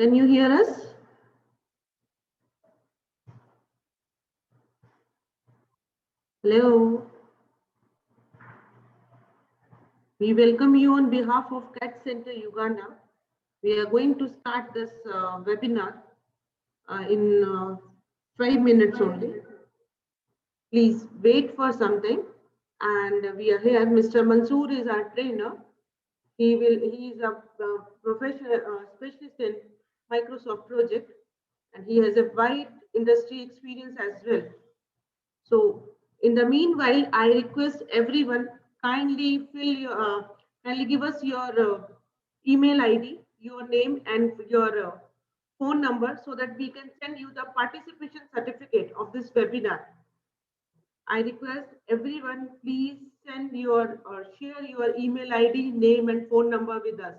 Can you hear us? Hello. We welcome you on behalf of CAT Center Uganda. We are going to start this webinar in 5 minutes only. Please wait for something. And we are here. Mr. Mansoor is our trainer. He is a professional specialist in Microsoft project, and he has a wide industry experience as well. So in the meanwhile, I request everyone kindly kindly give us your email ID, your name, and your phone number so that we can send you the participation certificate of this webinar. I request everyone please send your or share your email ID, name, and phone number with us.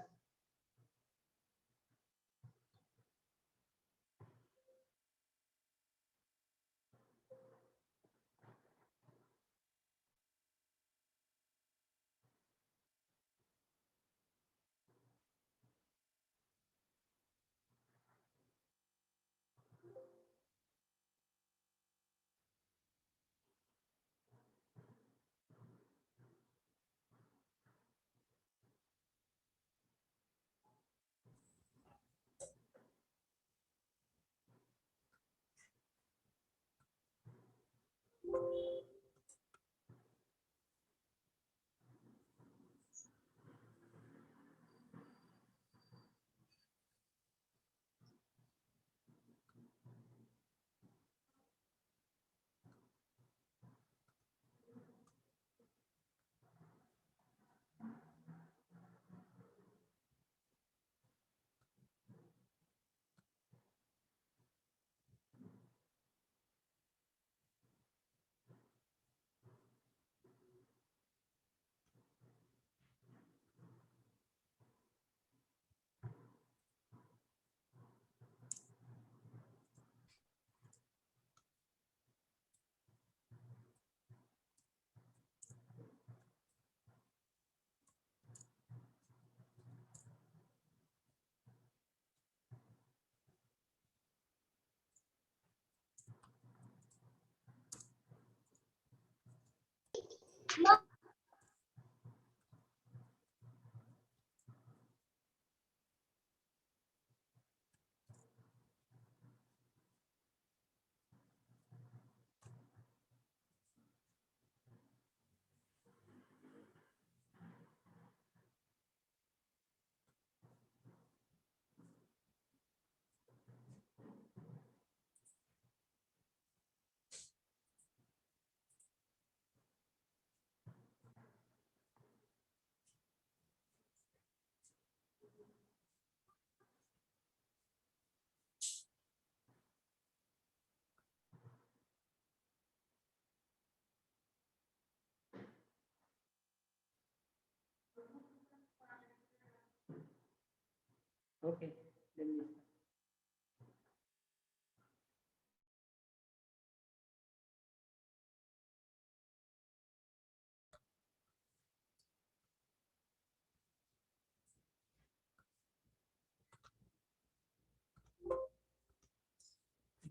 Okay.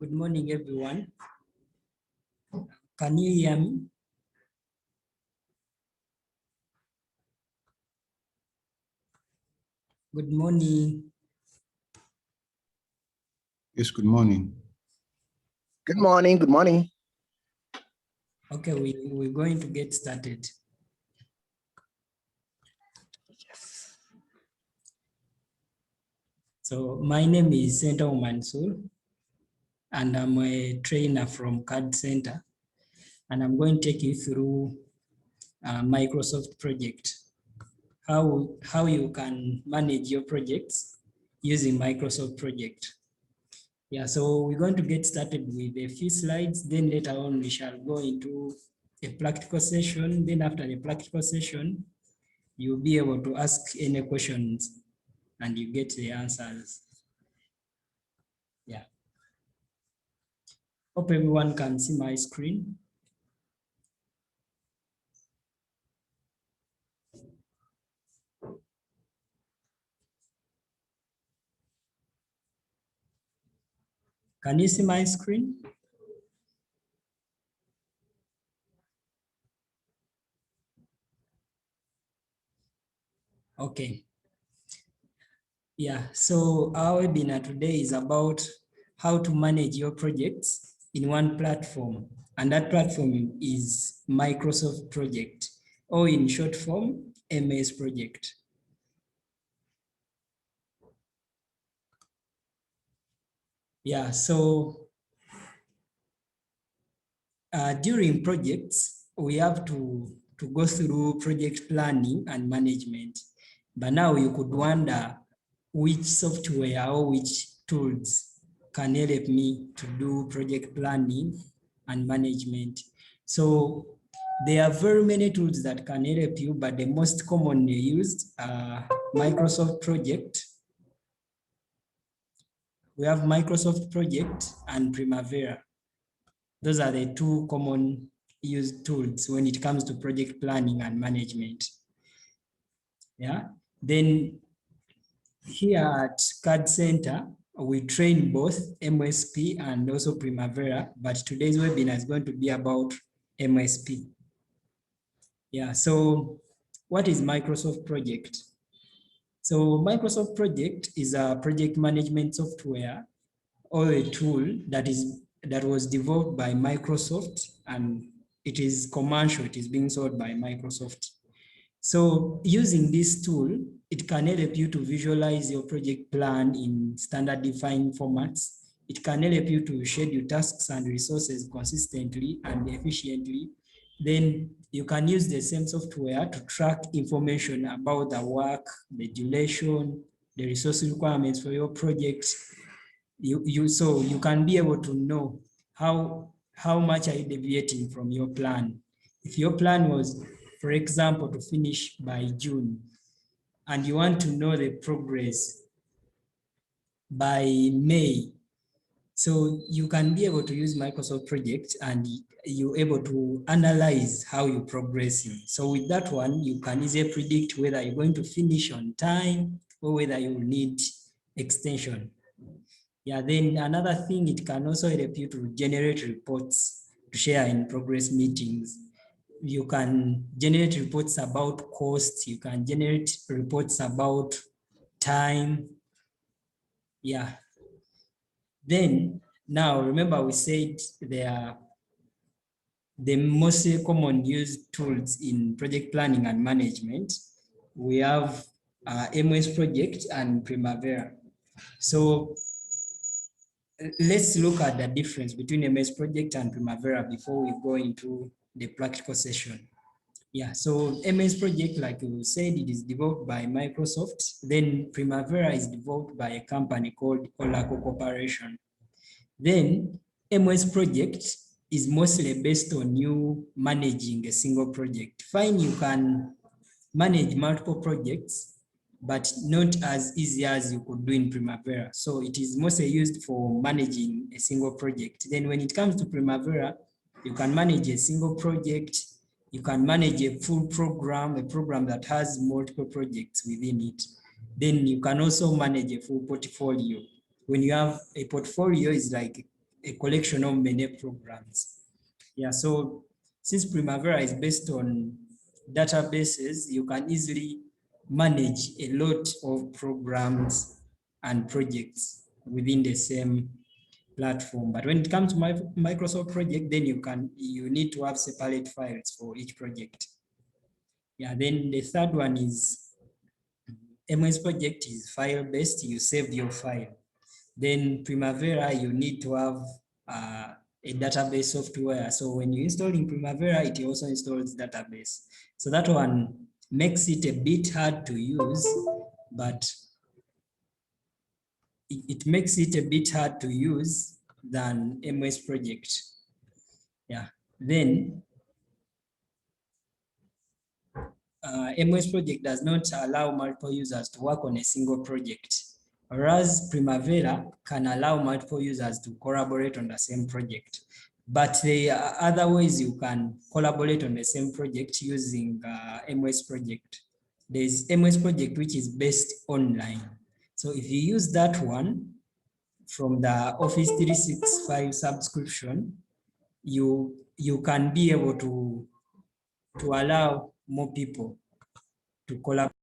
Good morning, everyone. Can you hear me? Good morning. Yes, good morning. Good morning. Good morning. Okay, we're going to get started. So my name is Senta Mansour, and I'm a trainer from CAD Center, and I'm going to take you through Microsoft project, how you can manage your projects using Microsoft project. Yeah, so we're going to get started with a few slides, then later on we shall go into a practical session. Then after the practical session, you'll be able to ask any questions and you get the answers. Yeah. Hope everyone can see my screen. Can you see my screen? Okay. Yeah, so our webinar today is about how to manage your projects in one platform. And that platform is Microsoft Project, or in short form, MS Project. Yeah, so during projects, we have to go through project planning and management. But now you could wonder which software or which tools can help me to do project planning and management. So there are very many tools that can help you, but the most commonly used are Microsoft Project. We have Microsoft Project and Primavera. Those are the two common used tools when it comes to project planning and management. Yeah. Then here at CAD Center, we train both MSP and also Primavera, but today's webinar is going to be about MSP. Yeah, so what is Microsoft Project? So Microsoft Project is a project management software or a tool that was developed by Microsoft, and it is commercial, it is being sold by Microsoft. So using this tool, it can help you to visualize your project plan in standard defined formats. It can help you to schedule tasks and resources consistently and efficiently. Then you can use the same software to track information about the work, the duration, the resource requirements for your project. So you can be able to know how much are you deviating from your plan. If your plan was, for example, to finish by June, and you want to know the progress by May, so you can be able to use Microsoft Project and you're able to analyze how you're progressing. So with that one, you can easily predict whether you're going to finish on time or whether you need extension. Yeah, then another thing, it can also help you to generate reports to share in progress meetings. You can generate reports about costs, you can generate reports about time. Yeah. Then now remember we said there are the most common used tools in project planning and management. We have MS Project and Primavera. So let's look at the difference between MS Project and Primavera before we go into the practical session. Yeah, so MS Project, like we said, it is developed by Microsoft. Then Primavera is developed by a company called Oracle Corporation. Then MS Project is mostly based on you managing a single project. Fine, you can manage multiple projects, but not as easy as you could do in Primavera. So it is mostly used for managing a single project. Then when it comes to Primavera, you can manage a single project, you can manage a full program, a program that has multiple projects within it. Then you can also manage a full portfolio. When you have a portfolio, it's like a collection of many programs. Yeah, so since Primavera is based on databases, you can easily manage a lot of programs and projects within the same platform. But when it comes to Microsoft Project, then you need to have separate files for each project. Yeah, then the third one is MS Project is file-based, you save your file. Then Primavera, you need to have a database software. So when you install in Primavera, it also installs database. So that one makes it a bit hard to use, but it makes it a bit hard to use than MS Project. Yeah. Then MS Project does not allow multiple users to work on a single project, whereas Primavera can allow multiple users to collaborate on the same project. But there are other ways you can collaborate on the same project using MS Project. There's MS Project, which is based online. So if you use that one, from the Office 365 subscription, you can be able to allow more people to collaborate.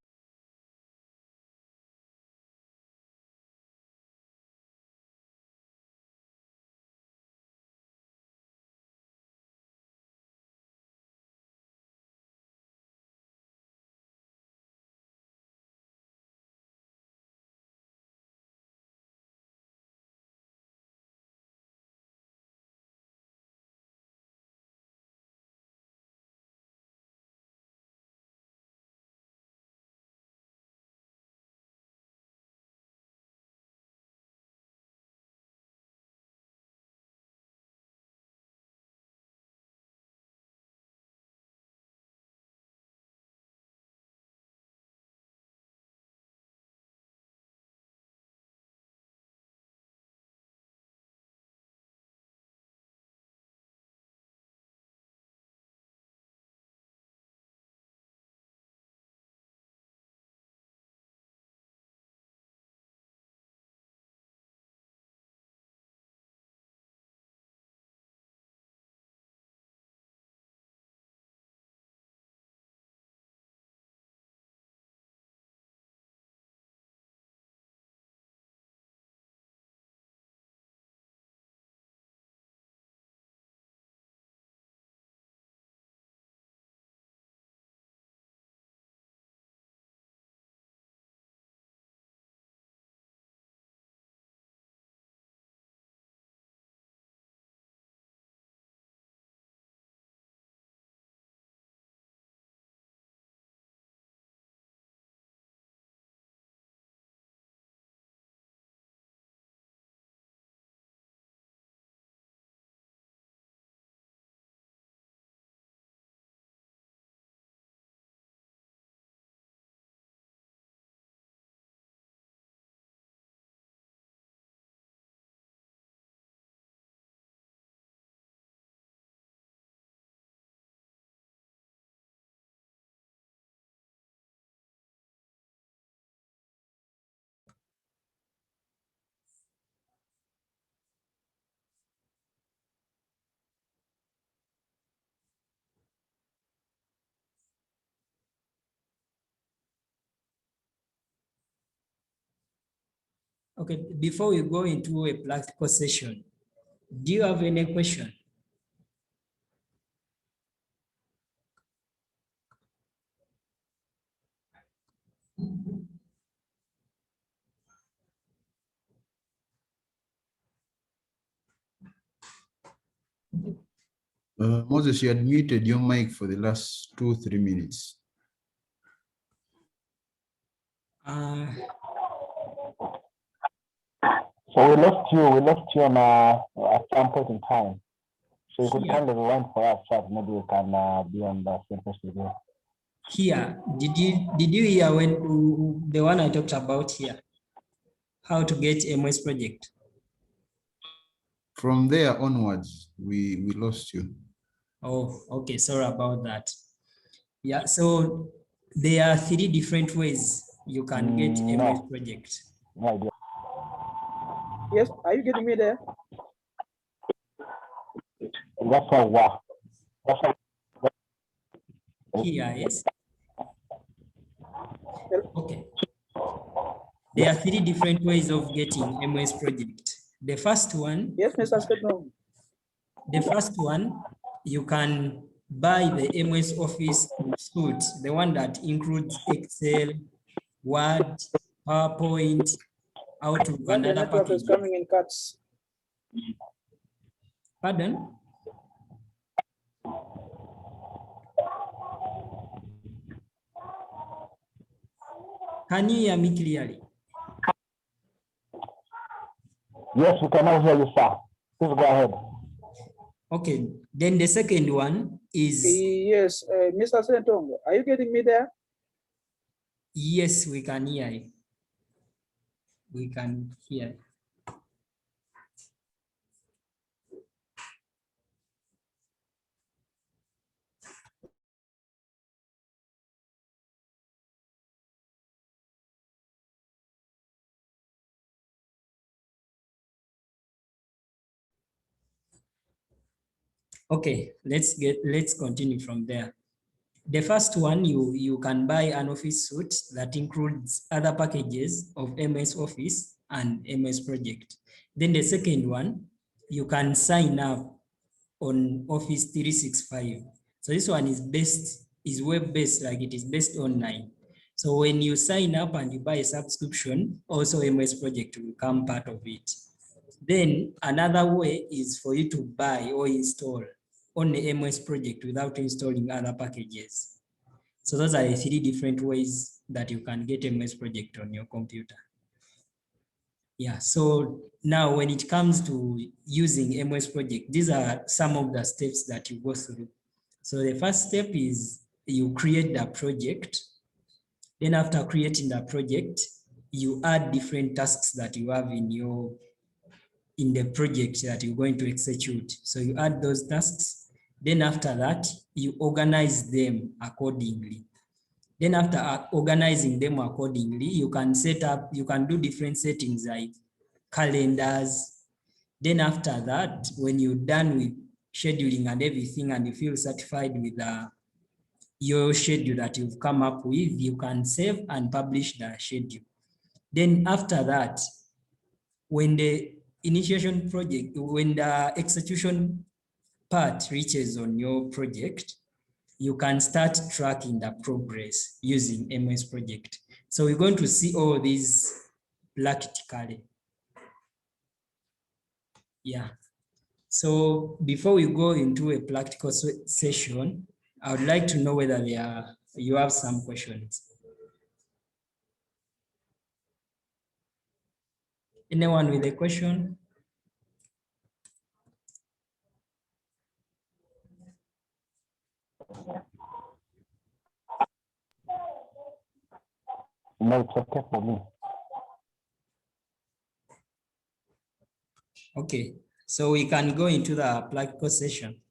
Okay, before we go into a practical session, do you have any question? Moses, you had muted your mic for the last 2-3 minutes. So we left you on at some point in time. So you could kindly rewind for us, chat. Maybe we can be on the same page with you. Here, did you hear when the one I talked about here? How to get a MS project? From there onwards, we lost you. Oh, okay. Sorry about that. Yeah, so there are 3 different ways you can get a MS project. No idea. Yes, are you getting me there? That's all. Wow. That's all. Here, yes. Yes. Okay. There are 3 different ways of getting MS project. The first one. Yes, Mr. Stedman. The first one, you can buy the MS Office suite, the one that includes Excel, Word, PowerPoint, Outlook, When and the other network is packages. coming in cuts. Pardon? Can you hear me clearly? Yes, we can now hear you, sir. Please go ahead. Okay, then the second one is, Yes, Mr. Sentongo, are you getting me there? yes, we can hear you. We can hear you. Okay, let's continue from there. The first one, you can buy an office suite that includes other packages of MS Office and MS Project. Then the second one, you can sign up on Office 365. So this one is web-based, like it is based online. So when you sign up and you buy a subscription, also MS Project will become part of it. Then another way is for you to buy or install on the MS Project without installing other packages. So those are the three different ways that you can get MS Project on your computer. Yeah, so now when it comes to using MS Project, these are some of the steps that you go through. So the first step is you create the project. Then after creating the project, you add different tasks that you have in the project that you're going to execute. So you add those tasks. Then after that, you organize them accordingly. Then after organizing them accordingly, you can do different settings like calendars. Then after that, when you're done with scheduling and everything and you feel satisfied with your schedule that you've come up with, you can save and publish the schedule. Then after that, when the when the execution part reaches on your project, you can start tracking the progress using MS Project. So we're going to see all these practically. Yeah. So before we go into a practical session, I would like to know whether you have some questions. Anyone with a question? No, it's okay for me. Okay, so we can go into the practical session.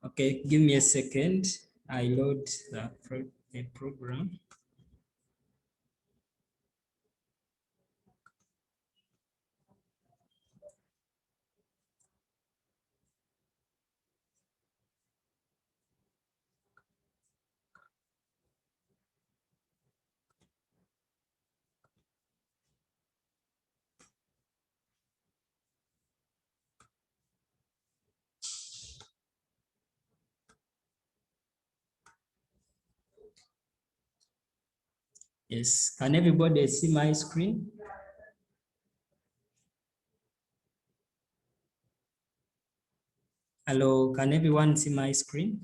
Okay, give me a second. I load the program. Yes, can everybody see my screen? Hello, can everyone see my screen?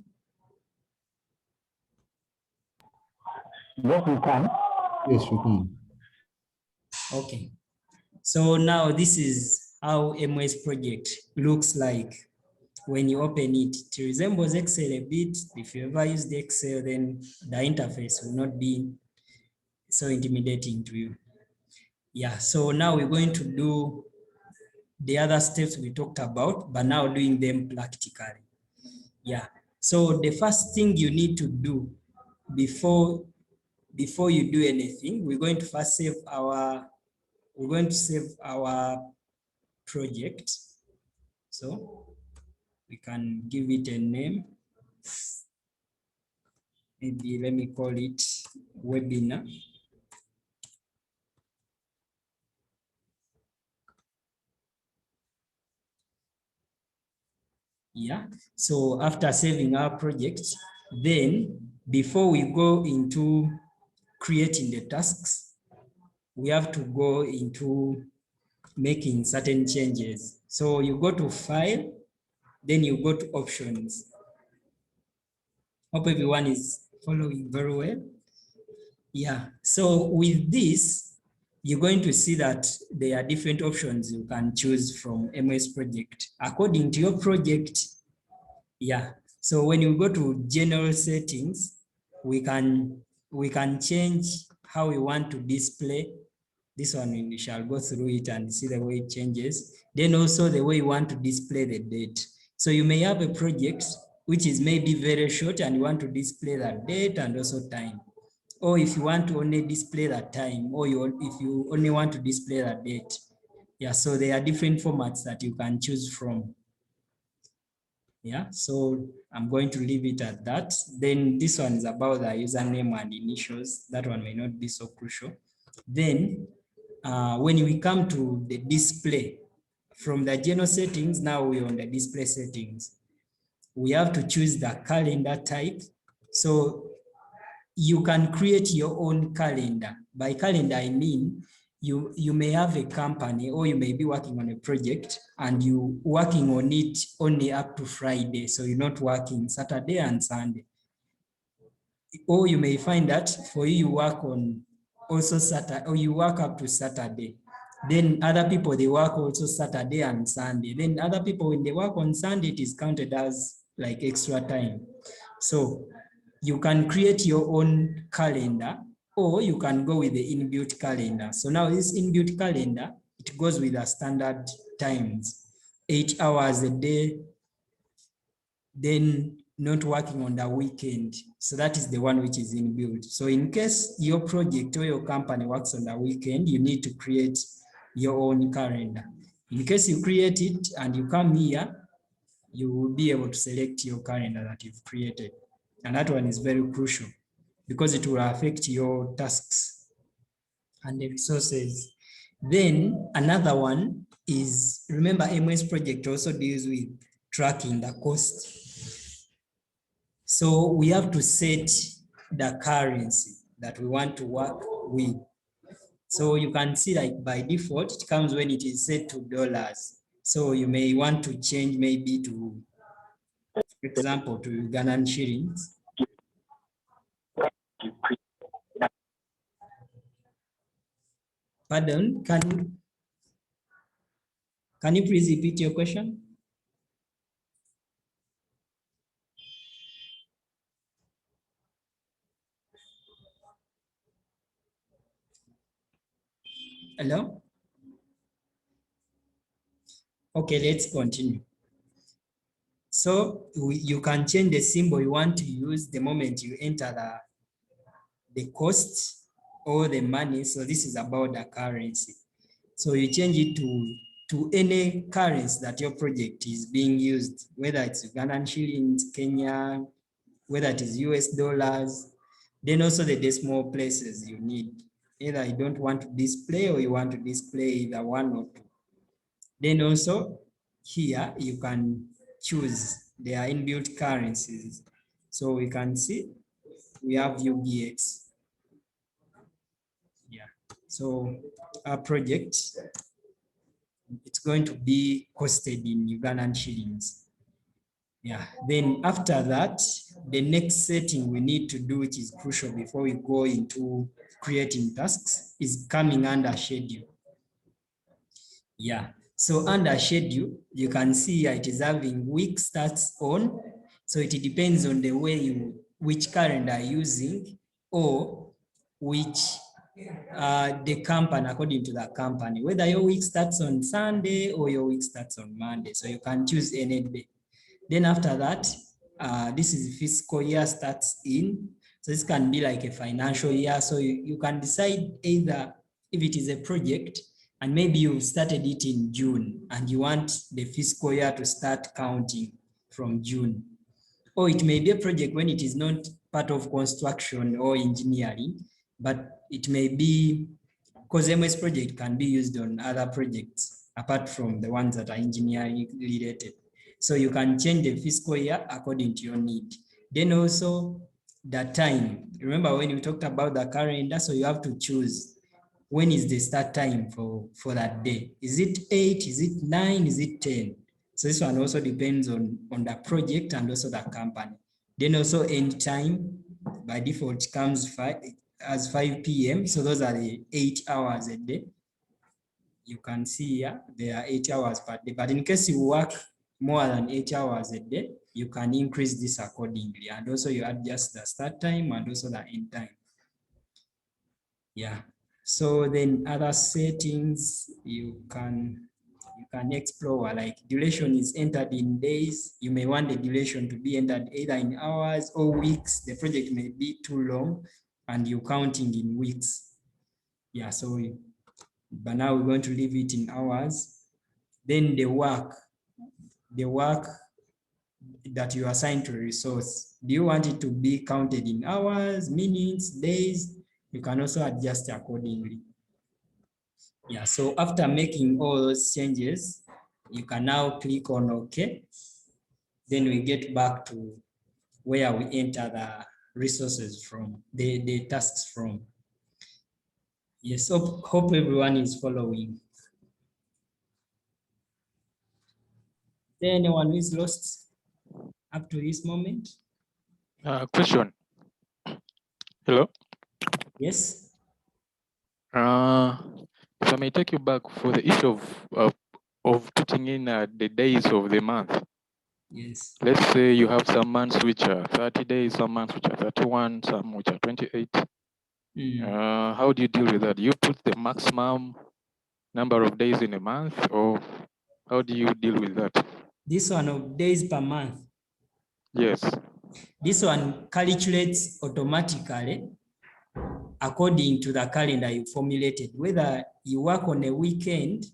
Yes, we can. Yes, we can. Okay, so now this is how MS Project looks like when you open it. It resembles Excel a bit. If you ever use the Excel, then the interface will not be so intimidating to you. Yeah, so now we're going to do the other steps we talked about, but now doing them practically. Yeah, so the first thing you need to do before you do anything, we're going to first save our project. So we can give it a name. Maybe let me call it webinar. Yeah, so after saving our project, then before we go into creating the tasks, we have to go into making certain changes. So you go to file, then you go to options. Hope everyone is following very well. Yeah, so with this, you're going to see that there are different options you can choose from MS Project according to your project. Yeah, so when you go to general settings, we can change how we want to display. This one, we shall go through it and see the way it changes. Then also the way you want to display the date. So you may have a project which is maybe very short and you want to display that date and also time. Or if you want to only display that time, or if you only want to display that date. Yeah, so there are different formats that you can choose from. Yeah, so I'm going to leave it at that. Then this one is about the username and initials. That one may not be so crucial. Then when we come to the display, from the general settings, now we're on the display settings. We have to choose the calendar type. So you can create your own calendar. By calendar, I mean, you may have a company or you may be working on a project and you working on it only up to Friday. So you're not working Saturday and Sunday. Or you may find that for you work on also Saturday, or you work up to Saturday. Then other people, they work also Saturday and Sunday. Then other people, when they work on Sunday, it is counted as like extra time. So you can create your own calendar, or you can go with the inbuilt calendar. So now this inbuilt calendar, it goes with the standard times, 8 hours a day, then not working on the weekend. So that is the one which is inbuilt. So in case your project or your company works on the weekend, you need to create your own calendar. In case you create it and you come here, you will be able to select your calendar that you've created. And that one is very crucial because it will affect your tasks and the resources. Then another one is, remember MS Project also deals with tracking the cost. So we have to set the currency that we want to work with. So you can see like by default, it comes when it is set to dollars. So you may want to change maybe to, for example, to Ugandan shillings. Pardon, can you please repeat your question? Hello? Okay, let's continue. So you can change the symbol you want to use the moment you enter the cost or the money. So this is about the currency. So you change it to any currency that your project is being used, whether it's Ugandan shillings, Kenya, whether it is US dollars, then also the decimal places you need. Either you don't want to display or you want to display either one or two. Then also here you can choose their inbuilt currencies. So we can see we have UBX. Yeah. So our project, it's going to be costed in Ugandan shillings. Yeah. Then after that, the next setting we need to do, which is crucial before we go into creating tasks, is coming under schedule. Yeah. So under schedule, you can see it is having week starts on. So it depends on the way which calendar you're using, or which the company, according to the company, whether your week starts on Sunday or your week starts on Monday. So you can choose any day. Then after that, this is fiscal year starts in. So this can be like a financial year. So you can decide either if it is a project and maybe you started it in June and you want the fiscal year to start counting from June. Or it may be a project when it is not part of construction or engineering, but it may be, because MS project can be used on other projects apart from the ones that are engineering related. So you can change the fiscal year according to your need. Then also the time. Remember when we talked about the calendar, so you have to choose when is the start time for that day? Is it 8? Is it 9? Is it 10? So this one also depends on the project and also the company. Then also end time by default comes as 5 p.m. So those are the 8 hours a day. You can see here, there are 8 hours per day. But in case you work more than 8 hours a day, you can increase this accordingly. And also you adjust the start time and also the end time. Yeah. So then other settings you can explore, like duration is entered in days. You may want the duration to be entered either in hours or weeks. The project may be too long and you're counting in weeks. Yeah, so but now we're going to leave it in hours. Then the work that you assign to a resource. Do you want it to be counted in hours, minutes, days? You can also adjust accordingly. Yeah, so after making all those changes, you can now click on OK. Then we get back to where we enter the resources from, the tasks from. Yes, hope everyone is following. Is there anyone who is lost up to this moment? Question. Hello. Yes. If I may take you back for the issue of putting in the days of the month. Yes. Let's say you have some months which are 30 days, some months which are 31, some which are 28. How do you deal with that? Do you put the maximum number of days in a month, or how do you deal with that? This one of days per month. Yes. This one calculates automatically according to the calendar you formulated, whether you work on a weekend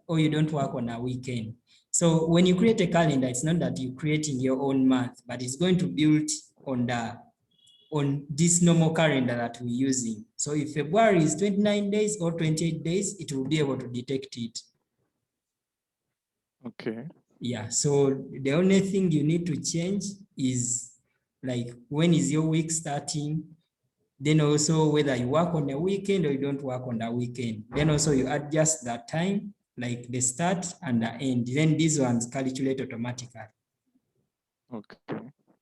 or you don't work on a weekend. So when you create a calendar, it's not that you're creating your own month, but it's going to build on this normal calendar that we're using. So if February is 29 days or 28 days, it will be able to detect it. Okay. Yeah, so the only thing you need to change is like when is your week starting, then also whether you work on a weekend or you don't work on the weekend. Then also you adjust that time, like the start and the end. Then these ones calculate automatically. Okay.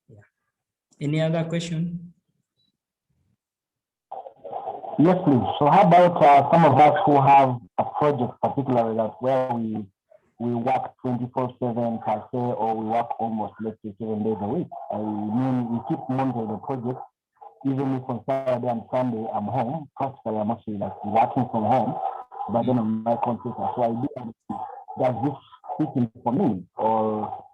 Yeah. Any other question? Yes, please. So how about some of us who have a project particularly that where we work 24/7 per se, or we work almost, let's say, 7 days a week. I mean, we keep monitoring the project. Even if on Saturday and Sunday I'm home, practically I'm actually like working from home, but then on my computer. So I do, does this fit in for me, or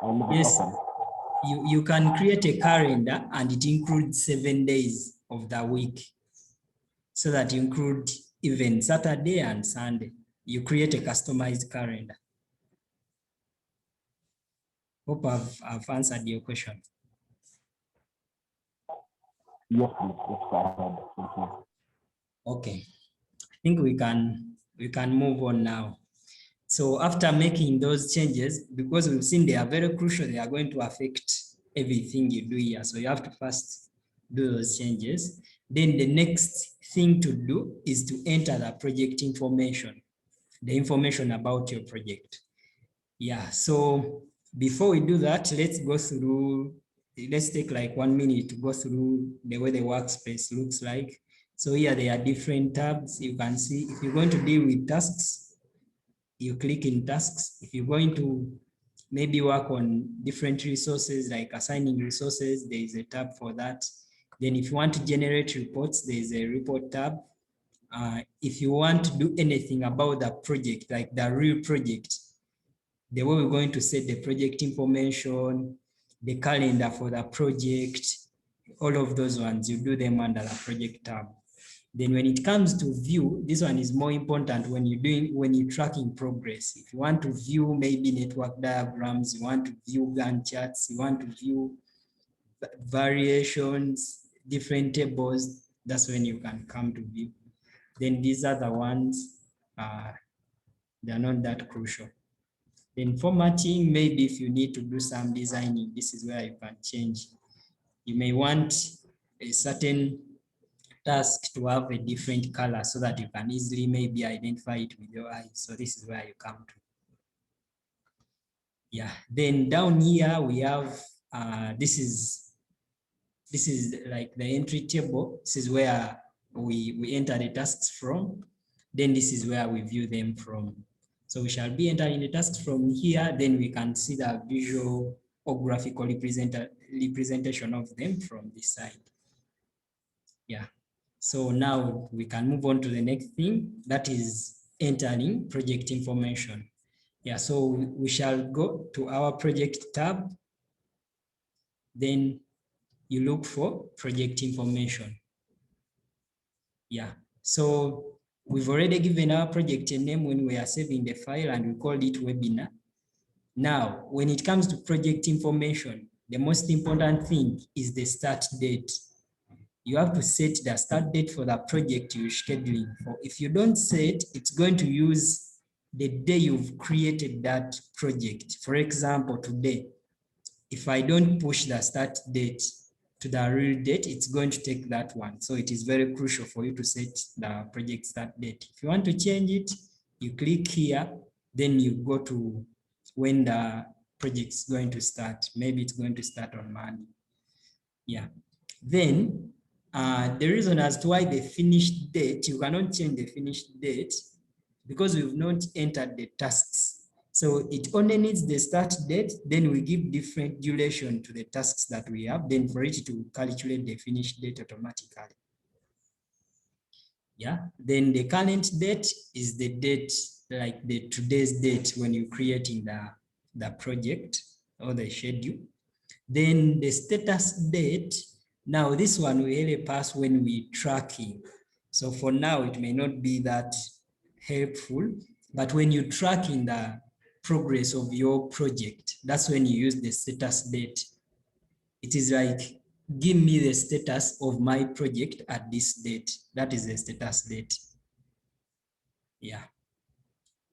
I leave it Yes, open? you can create a calendar and it includes 7 days of the week. So that you include even Saturday and Sunday. You create a customized calendar. Hope I've answered your question. Yes, please. Let's go ahead. Thank you. Okay, I think we can move on now. So after making those changes, because we've seen they are very crucial, they are going to affect everything you do here. So you have to first do those changes. Then the next thing to do is to enter the project information, the information about your project. Yeah, so before we do that, let's take like 1 minute to go through the way the workspace looks like. So here there are different tabs. You can see if you're going to deal with tasks, you click in tasks. If you're going to maybe work on different resources like assigning resources, there is a tab for that. Then if you want to generate reports, there is a report tab. If you want to do anything about the project, like the real project, the way we're going to set the project information, the calendar for the project, all of those ones, you do them under the project tab. Then when it comes to view, this one is more important when you're tracking progress. If you want to view maybe network diagrams, you want to view Gantt charts, you want to view variations, different tables, that's when you can come to view. Then these are the ones, they're not that crucial. Then formatting, maybe if you need to do some designing, this is where you can change. You may want a certain task to have a different color so that you can easily maybe identify it with your eyes. So this is where you come to. Yeah, then down here we have, this is like the entry table. This is where we enter the tasks from. Then this is where we view them from. So we shall be entering the tasks from here. Then we can see the visual or graphical representation of them from this side. Yeah. So now we can move on to the next thing, that is entering project information. Yeah, so we shall go to our project tab. Then you look for project information. Yeah, so we've already given our project a name when we are saving the file, and we called it webinar. Now, when it comes to project information, the most important thing is the start date. You have to set the start date for the project you're scheduling for. If you don't set, it's going to use the day you've created that project. For example, today, if I don't push the start date to the real date, it's going to take that one. So it is very crucial for you to set the project start date. If you want to change it, you click here, then you go to when the project's going to start. Maybe it's going to start on Monday. Yeah. Then the reason as to why the finished date, you cannot change the finished date because we've not entered the tasks. So it only needs the start date, then we give different duration to the tasks that we have, then for it to calculate the finished date automatically. Yeah, then the current date is the date, like the today's date when you're creating the project or the schedule. Then the status date, now this one we only pass when we tracking. So for now, it may not be that helpful, but when you're tracking the progress of your project, that's when you use the status date. It is like, give me the status of my project at this date. That is the status date. Yeah.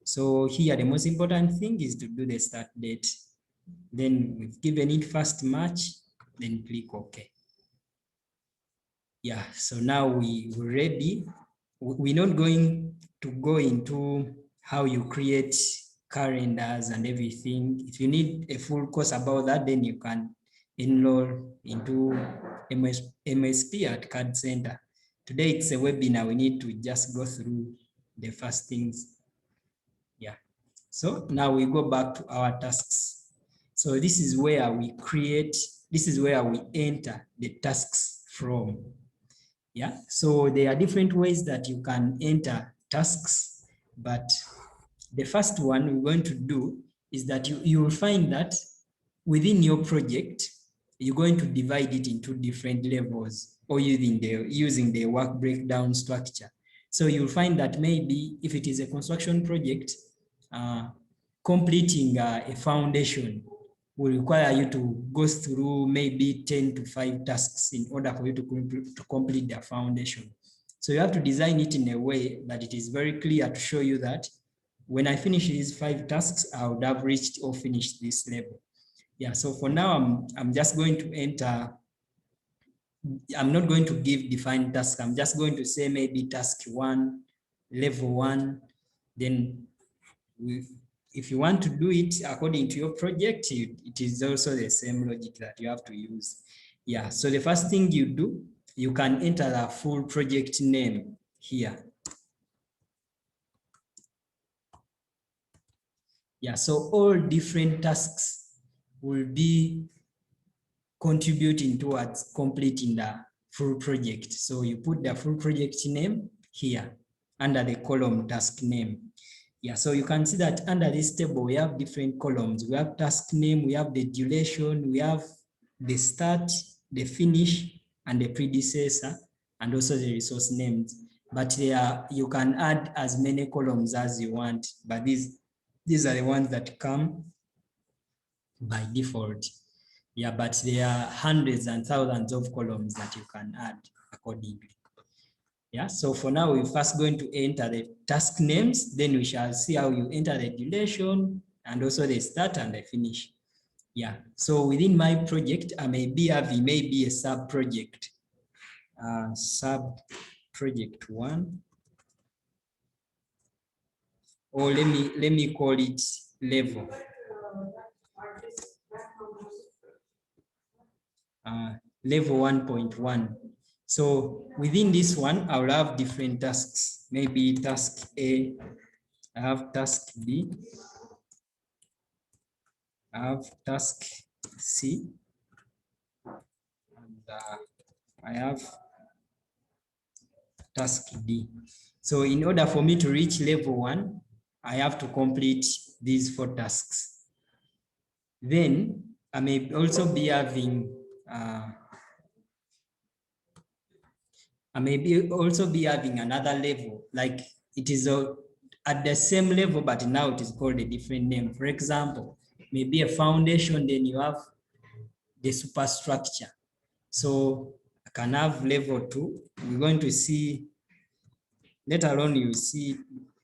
So here, the most important thing is to do the start date. Then we've given it 1st March, then click OK. Yeah, so now we're ready. We're not going to go into how you create calendars and everything. If you need a full course about that, then you can enroll into MSP at Card Center. Today it's a webinar. We need to just go through the first things. Yeah. So now we go back to our tasks. So this is where we create, this is where we enter the tasks from. Yeah, so there are different ways that you can enter tasks, but the first one we're going to do is that you will find that within your project, you're going to divide it into different levels or using the work breakdown structure. So you'll find that maybe if it is a construction project, completing a foundation will require you to go through maybe 10 to 5 tasks in order for you to complete the foundation. So you have to design it in a way that it is very clear to show you that when I finish these 5 tasks, I would have reached or finished this level. Yeah, so for now, I'm just going to enter, I'm not going to give defined tasks. I'm just going to say maybe task 1, level 1, then if you want to do it according to your project, it is also the same logic that you have to use. Yeah, so the first thing you do, you can enter the full project name here. Yeah, so all different tasks will be contributing towards completing the full project. So you put the full project name here under the column task name. Yeah, so you can see that under this table, we have different columns. We have task name, we have the duration, we have the start, the finish, and the predecessor, and also the resource names. But you can add as many columns as you want, but these are the ones that come by default. Yeah, but there are hundreds and thousands of columns that you can add accordingly. Yeah, so for now, we're first going to enter the task names, then we shall see how you enter the duration and also the start and the finish. Yeah, so within my project, I may be having maybe a sub project. sub project 1, or let me call it level. Level 1.1. So within this one, I will have different tasks. Maybe task A, I have task B, I have task C, and I have task D. So in order for me to reach level 1, I have to complete these 4 tasks. Then I may also be having another level, like it is at the same level, but now it is called a different name. For example, maybe a foundation, then you have the superstructure. So I can have level 2. We're going to see later on, you see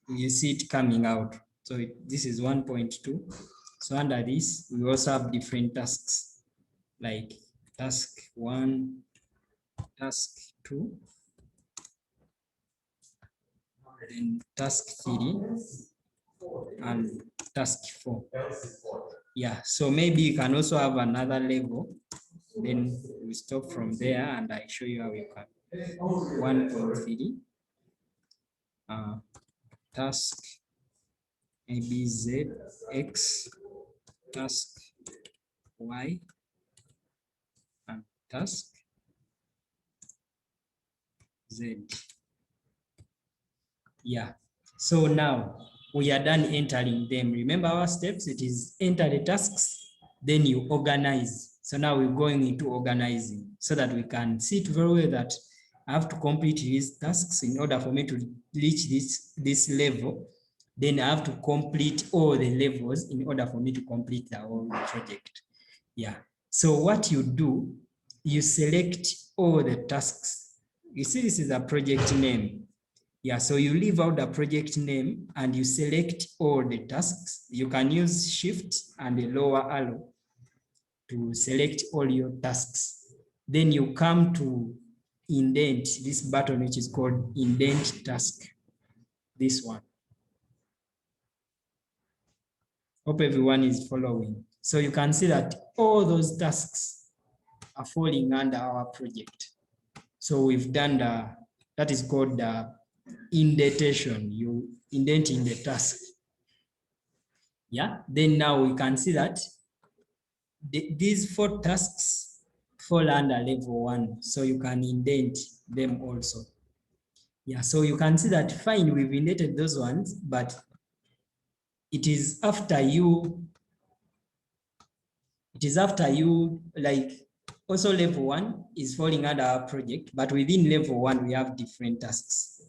it coming out. So this is 1.2. So under this, we also have different tasks, like task 1, task 2, then task 3, and task 4. Yeah, so maybe you can also have another level. Then we stop from there and I show you how you can. 1.3, task maybe Z, X, task Y, and task Z. Yeah, so now we are done entering them. Remember our steps, it is enter the tasks, then you organize. So now we're going into organizing so that we can see it very well that I have to complete these tasks in order for me to reach this level. Then I have to complete all the levels in order for me to complete the whole project. Yeah, so what you do, you select all the tasks. You see, this is a project name. Yeah, so you leave out the project name and you select all the tasks. You can use shift and the lower arrow to select all your tasks. Then you come to indent this button, which is called indent task. This one. Hope everyone is following. So you can see that all those tasks are falling under our project. So we've done that is called the indentation. You indenting the task. Yeah, then now we can see that these 4 tasks fall under level 1. So you can indent them also. Yeah, so you can see that fine, we've indented those ones, but it is after you like also level 1 is falling under our project, but within level 1 we have different tasks.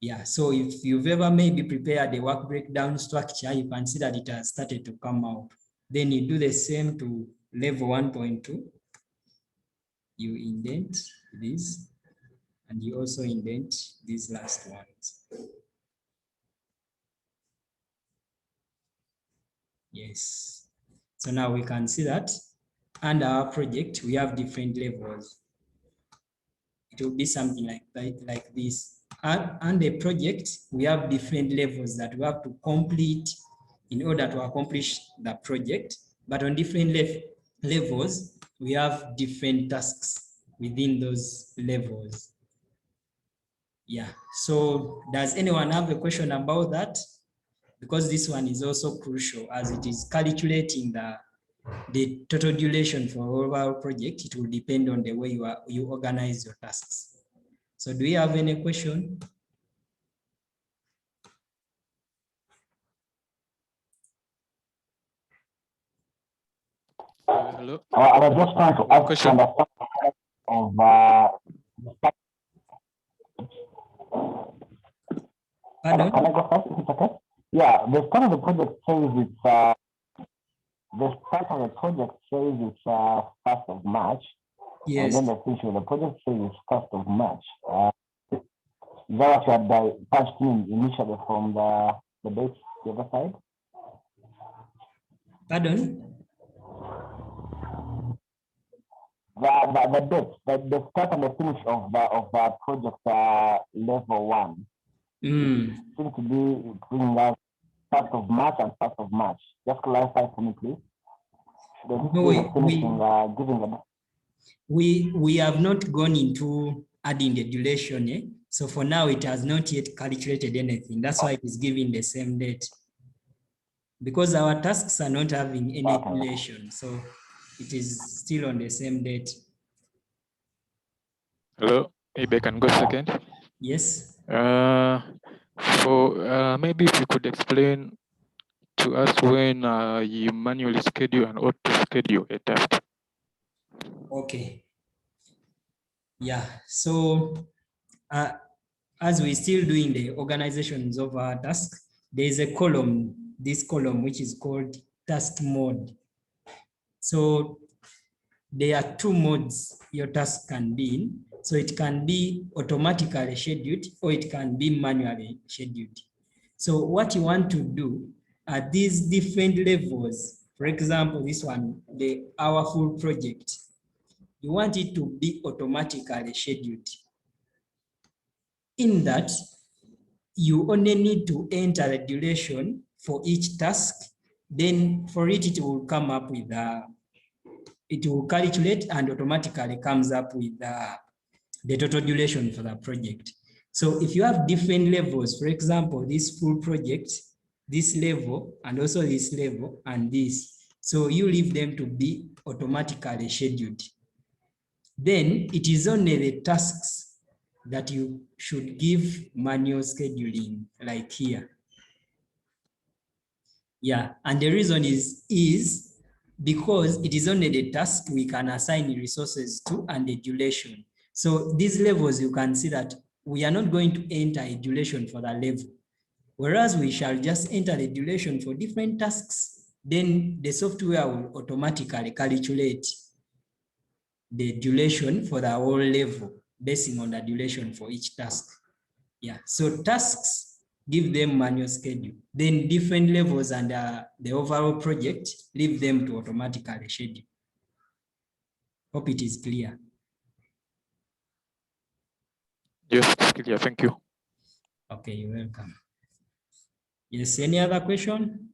Yeah, so if you've ever maybe prepared the work breakdown structure, you can see that it has started to come out. Then you do the same to level 1.2. You indent this, and you also indent these last ones. Yes. So now we can see that under our project, we have different levels. It will be something like this. And the project, we have different levels that we have to complete in order to accomplish the project. But on different levels, we have different tasks within those levels. Yeah, so does anyone have a question about that? Because this one is also crucial as it is calculating the total duration for all our project. It will depend on the way you organize your tasks. So do you have any question? Hello. I was just trying to ask Question. of Pardon? can I go first? Is it okay? Yeah, the start of the project says it's the start of the project says it's 1st of March. Yes. And then the finish of the project says it's 1st of March. Is that what you had punched in initially from the dates the other side? Pardon? That the date, the start and the finish of the project level 1 seems to be between us 1st of March and 1st of March. Just clarify for me, please. We have not gone into adding the duration, eh? So for now, it has not yet calculated anything. That's why it is giving the same date. Because our tasks are not having any duration, so it is still on the same date. Hello, maybe I can go second. Yes. Maybe if you could explain to us when you manually schedule and auto schedule a task. Okay. Yeah. So as we're still doing the organizations of our task, there is a column, this column, which is called task mode. So there are 2 modes your task can be in. So it can be automatically scheduled or it can be manually scheduled. So what you want to do are these different levels. For example, this one, the our full project. You want it to be automatically scheduled. In that, you only need to enter the duration for each task. Then for it, it will come up with it will calculate and automatically comes up with the total duration for the project. So if you have different levels, for example, this full project, this level, and also this level, and this, so you leave them to be automatically scheduled. Then it is only the tasks that you should give manual scheduling, like here. Yeah, and the reason is because it is only the task we can assign resources to and the duration. So these levels, you can see that we are not going to enter a duration for that level, whereas we shall just enter the duration for different tasks. Then the software will automatically calculate the duration for the whole level, basing on the duration for each task. Yeah, so tasks, give them manual schedule. Then different levels and the overall project, leave them to automatically schedule. Hope it is clear. Yes, it's clear. Thank you. Okay, you're welcome. Yes, any other question?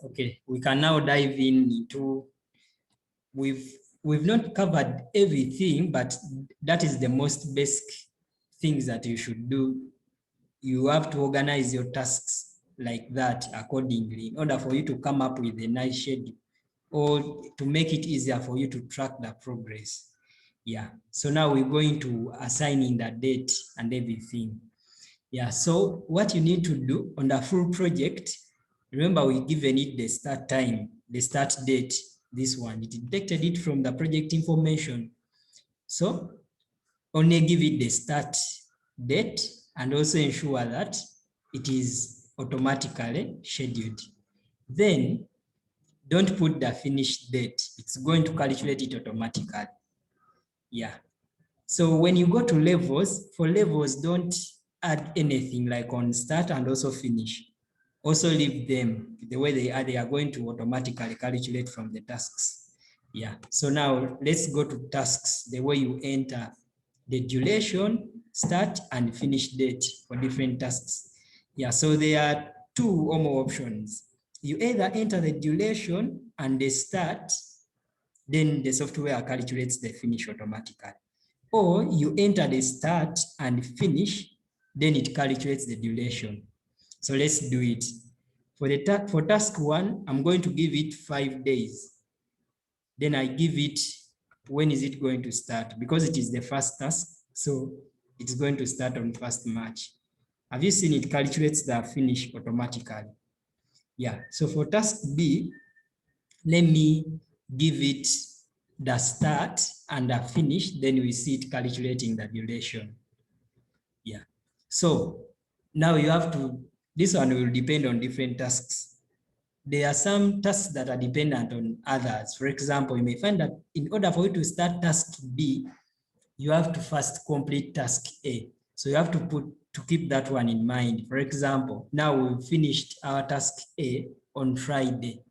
Okay, we can now dive into, we've not covered everything, but that is the most basic things that you should do. You have to organize your tasks like that accordingly in order for you to come up with a nice schedule or to make it easier for you to track the progress. Yeah, so now we're going to assign in the date and everything. Yeah, so what you need to do on the full project, remember we given it the start time, the start date, this one, it detected it from the project information. So only give it the start date and also ensure that it is automatically scheduled. Then don't put the finish date. It's going to calculate it automatically. Yeah. So when you go to levels, for levels, don't add anything like on start and also finish. Also leave them the way they are going to automatically calculate from the tasks. Yeah. So now let's go to tasks, the way you enter the duration, start and finish date for different tasks. Yeah, so there are 2 or more options. You either enter the duration and the start, then the software calculates the finish automatically. Or you enter the start and finish, then it calculates the duration. So let's do it. For task 1, I'm going to give it 5 days. Then I give it, when is it going to start? Because it is the first task, so it's going to start on 1st March. Have you seen it calculates the finish automatically? Yeah, so for task B, let me give it the start and the finish, then we see it calculating the duration. Yeah, so now you have to, this one will depend on different tasks. There are some tasks that are dependent on others. For example, you may find that in order for you to start task B, you have to first complete task A. So you have to keep that one in mind. For example, now we've finished our task A on Friday.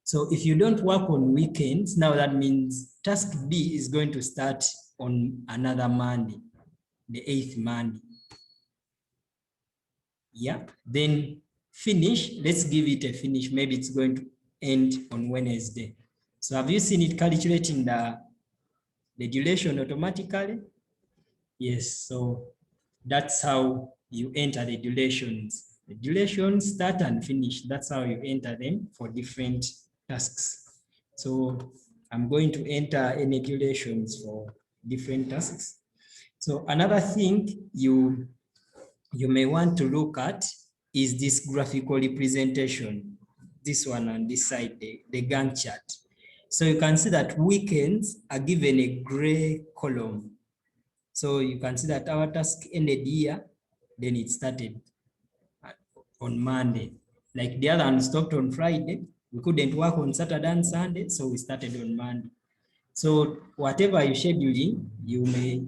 So if you don't work on weekends, now that means task B is going to start on another Monday, the 8th Monday. Yeah, then finish, let's give it a finish. Maybe it's going to end on Wednesday. So have you seen it calculating the duration automatically? Yes, so that's how you enter the durations. The durations start and finish. That's how you enter them for different tasks. So I'm going to enter any durations for different tasks. So another thing you may want to look at is this graphical representation. This one on this side, the Gantt chart. So you can see that weekends are given a gray column. So you can see that our task ended here, then it started on Monday. Like the other one stopped on Friday. We couldn't work on Saturday and Sunday, so we started on Monday. So whatever you're scheduling, you may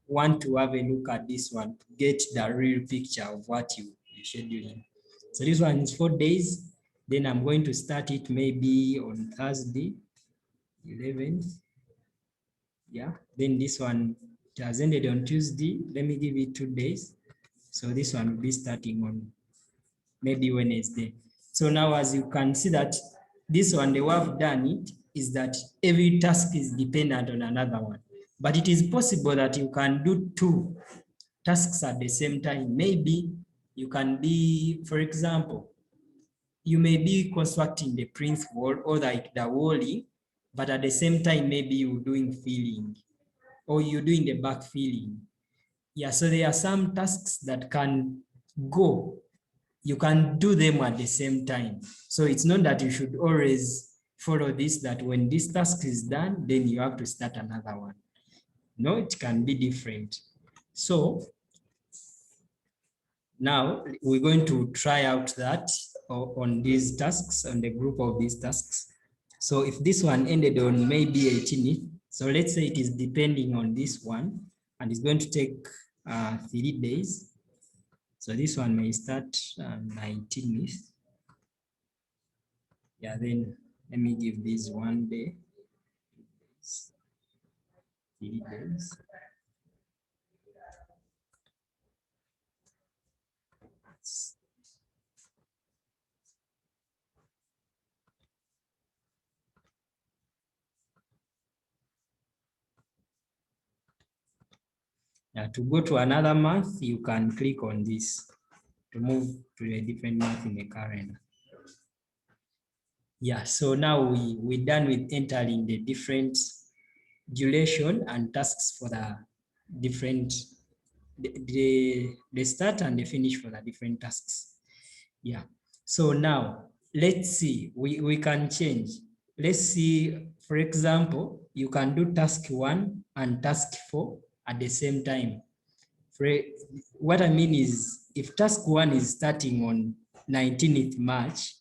want to have a look at this one to get the real picture of what you're scheduling. So this one is 4 days. Then I'm going to start it maybe on Thursday, 11th. Yeah, then this one it has ended on Tuesday. Let me give it 2 days. So this one will be starting on maybe Wednesday. So now as you can see that this one, the way I've done it is that every task is dependent on another one. But it is possible that you can do 2 tasks at the same time. Maybe you can be, for example, you may be constructing the plinth wall or like the walling, but at the same time, maybe you're doing filling or you're doing the back filling. Yeah, so there are some tasks that can go. You can do them at the same time. So it's not that you should always follow this, that when this task is done, then you have to start another one. No, it can be different. So now we're going to try out that on these tasks, on the group of these tasks. So if this one ended on maybe 18th, so let's say it is depending on this one, and it's going to take 3 days. So this one may start 19th. Yeah, then let me give this 1 day, 3 days. Now to go to another month, you can click on this to move to a different month in the calendar. Yeah, so now we're done with entering the different duration and tasks for the different, the start and the finish for the different tasks. Yeah, so now let's see, we can change. Let's see, for example, you can do task 1 and task 4 at the same time. What I mean is, if task 1 is starting on 19th March,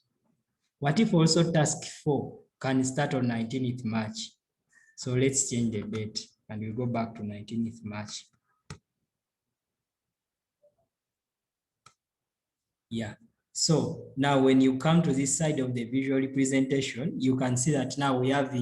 what if also task 4 can start on 19th March? So let's change the date and we'll go back to 19th March. Yeah, so now when you come to this side of the visual representation, you can see that now we have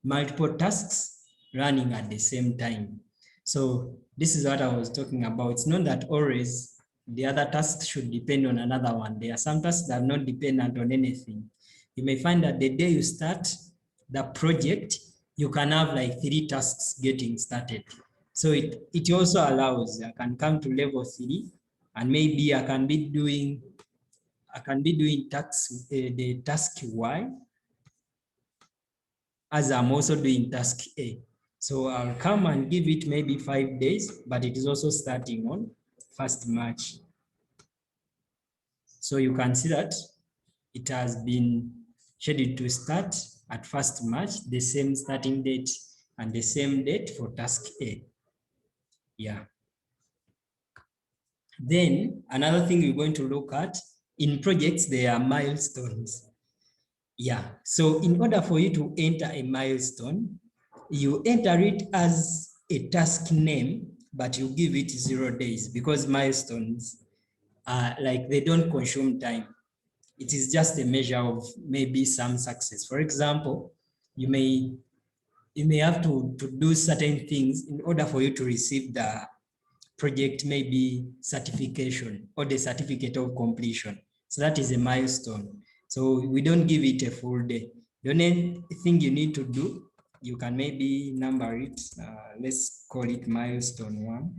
multiple tasks running at the same time. So this is what I was talking about. It's not that always the other tasks should depend on another one. There are some tasks that are not dependent on anything. You may find that the day you start the project, you can have like 3 tasks getting started. So it also allows, I can come to level 3 and maybe I can be doing the task Y as I'm also doing task A. So I'll come and give it maybe 5 days, but it is also starting on 1st March. So you can see that it has been scheduled to start at 1st March, the same starting date and the same date for task A. Yeah. Then another thing we're going to look at, in projects, there are milestones. Yeah, so in order for you to enter a milestone, you enter it as a task name, but you give it 0 days because milestones are like, they don't consume time. it is just a measure of maybe some success. For example, you may have to do certain things in order for you to receive the project, maybe certification or the certificate of completion. So that is a milestone. So we don't give it a full day. The only thing you need to do, you can maybe number it. Let's call it milestone 1.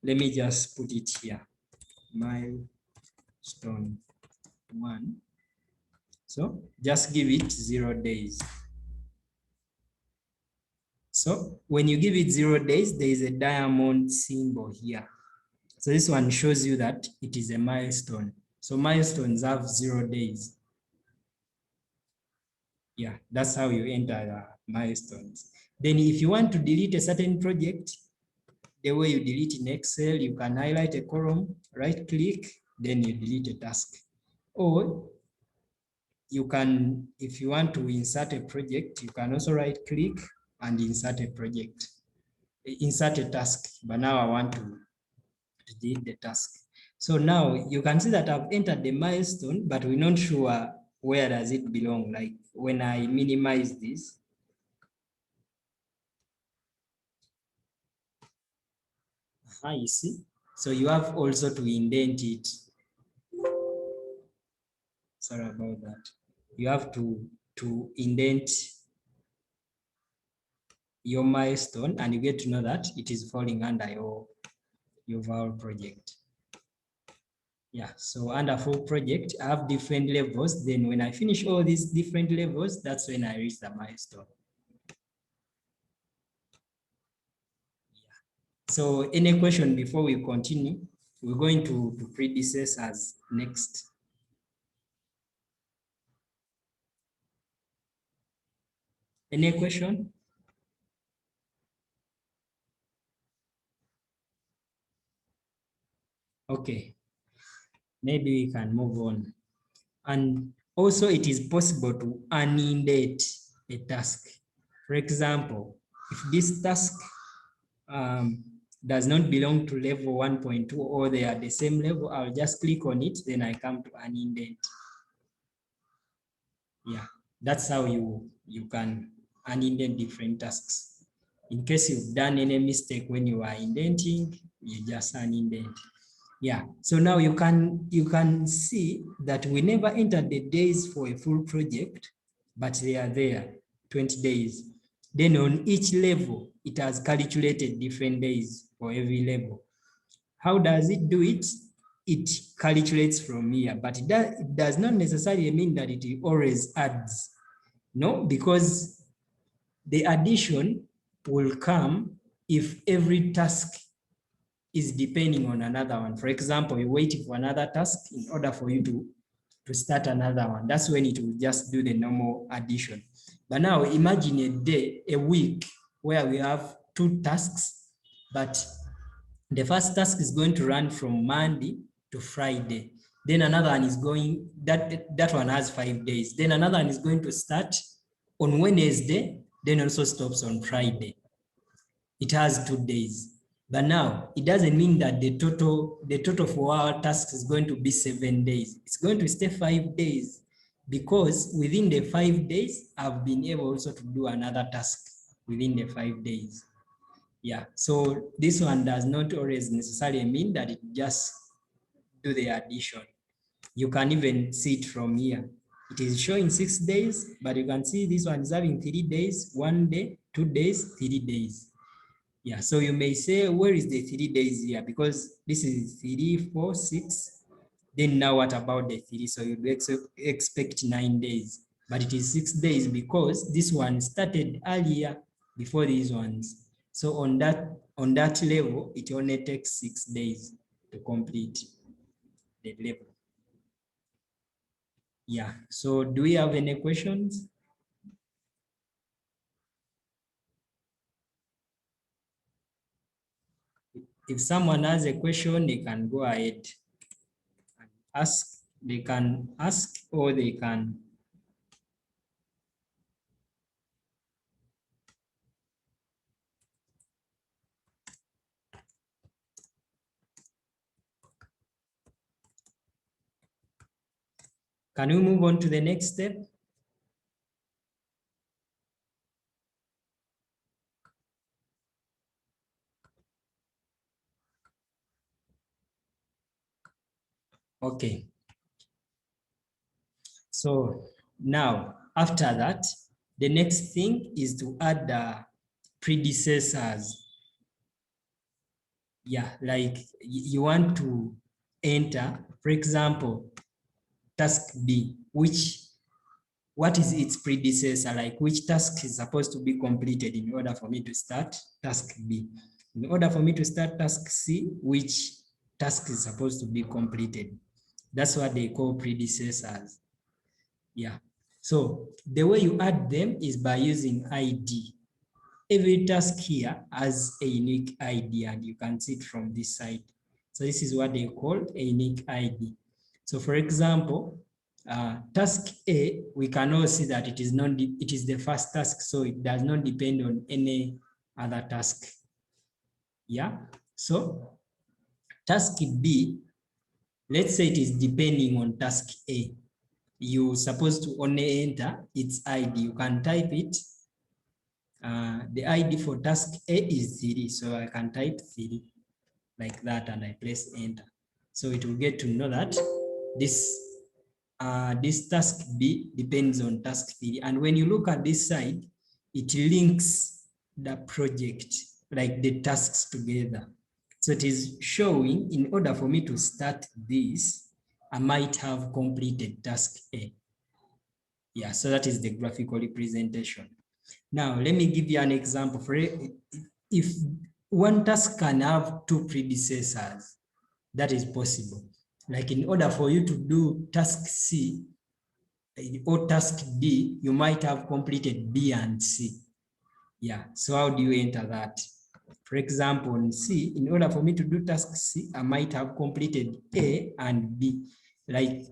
Let me just put it here. Milestone 1. So just give it 0 days. So when you give it 0 days, there is a diamond symbol here. So this one shows you that it is a milestone. So milestones have 0 days. Yeah, that's how you enter the milestones. Then if you want to delete a certain project, the way you delete in Excel, you can highlight a column, right click, then you delete a task. Or you can, if you want to insert a project, you can also right click and insert a project, insert a task. But now I want to delete the task. So now you can see that I've entered the milestone, but we're not sure where does it belong. Like when I minimize this, you see, so you have also to indent it. Sorry about that. You have to indent your milestone, and you get to know that it is falling under your overall project. Yeah, so under full project, I have different levels. Then when I finish all these different levels, that's when I reach the milestone. So any question before we continue? We're going to predecessors next. Any question? Okay, maybe we can move on. And also it is possible to unindent a task. For example, if this task does not belong to level 1.2 or they are the same level, I'll just click on it, then I come to unindent. Yeah, that's how you can unindent different tasks. In case you've done any mistake when you are indenting, you just unindent. Yeah, so now you can see that we never entered the days for a full project, but they are there, 20 days. Then on each level, it has calculated different days for every level. How does it do it? It calculates from here, but it does not necessarily mean that it always adds. No, because the addition will come if every task is depending on another one. For example, you're waiting for another task in order for you to start another one. That's when it will just do the normal addition. But now imagine a day, a week, where we have 2 tasks, but the first task is going to run from Monday to Friday. Then another one is going, that one has 5 days. Then another one is going to start on Wednesday, then also stops on Friday. It has 2 days. But now it doesn't mean that the total for our task is going to be 7 days. It's going to stay 5 days because within the 5 days, I've been able also to do another task within the 5 days. Yeah, so this one does not always necessarily mean that it just do the addition. You can even see it from here. It is showing 6 days, but you can see this one is having 3 days, 1 day, 2 days, 3 days. Yeah, so you may say, where is the 3 days here? Because this is 3, 4, 6. Then now what about the 3? So you expect 9 days, but it is 6 days because this one started earlier before these ones. So on that level, it only takes 6 days to complete the level. Yeah, so do we have any questions? If someone has a question, they can go ahead and ask. They can ask or they can. Can we move on to the next step? Okay. So now, after that, the next thing is to add the predecessors. Yeah, like you want to enter, for example, task B, what is its predecessor, like which task is supposed to be completed in order for me to start task B. In order for me to start task C, which task is supposed to be completed. That's what they call predecessors. Yeah. So the way you add them is by using ID. Every task here has a unique ID, and you can see it from this side. So this is what they call a unique ID. So for example, task A, we can all see that it is the first task, so it does not depend on any other task. Yeah. So task B, let's say it is depending on task A. You're supposed to only enter its ID. You can type it. The ID for task A is 3, so I can type 3 like that, and I press enter. So it will get to know that this task B depends on task 3. And when you look at this side, it links the project, like the tasks together. So it is showing, in order for me to start this, I might have completed task A. Yeah, so that is the graphical representation. Now, let me give you an example. For if one task can have 2 predecessors, that is possible. Like in order for you to do task C or task D, you might have completed B and C. Yeah, so how do you enter that? For example, in C, in order for me to do task C, I might have completed A and B. Like,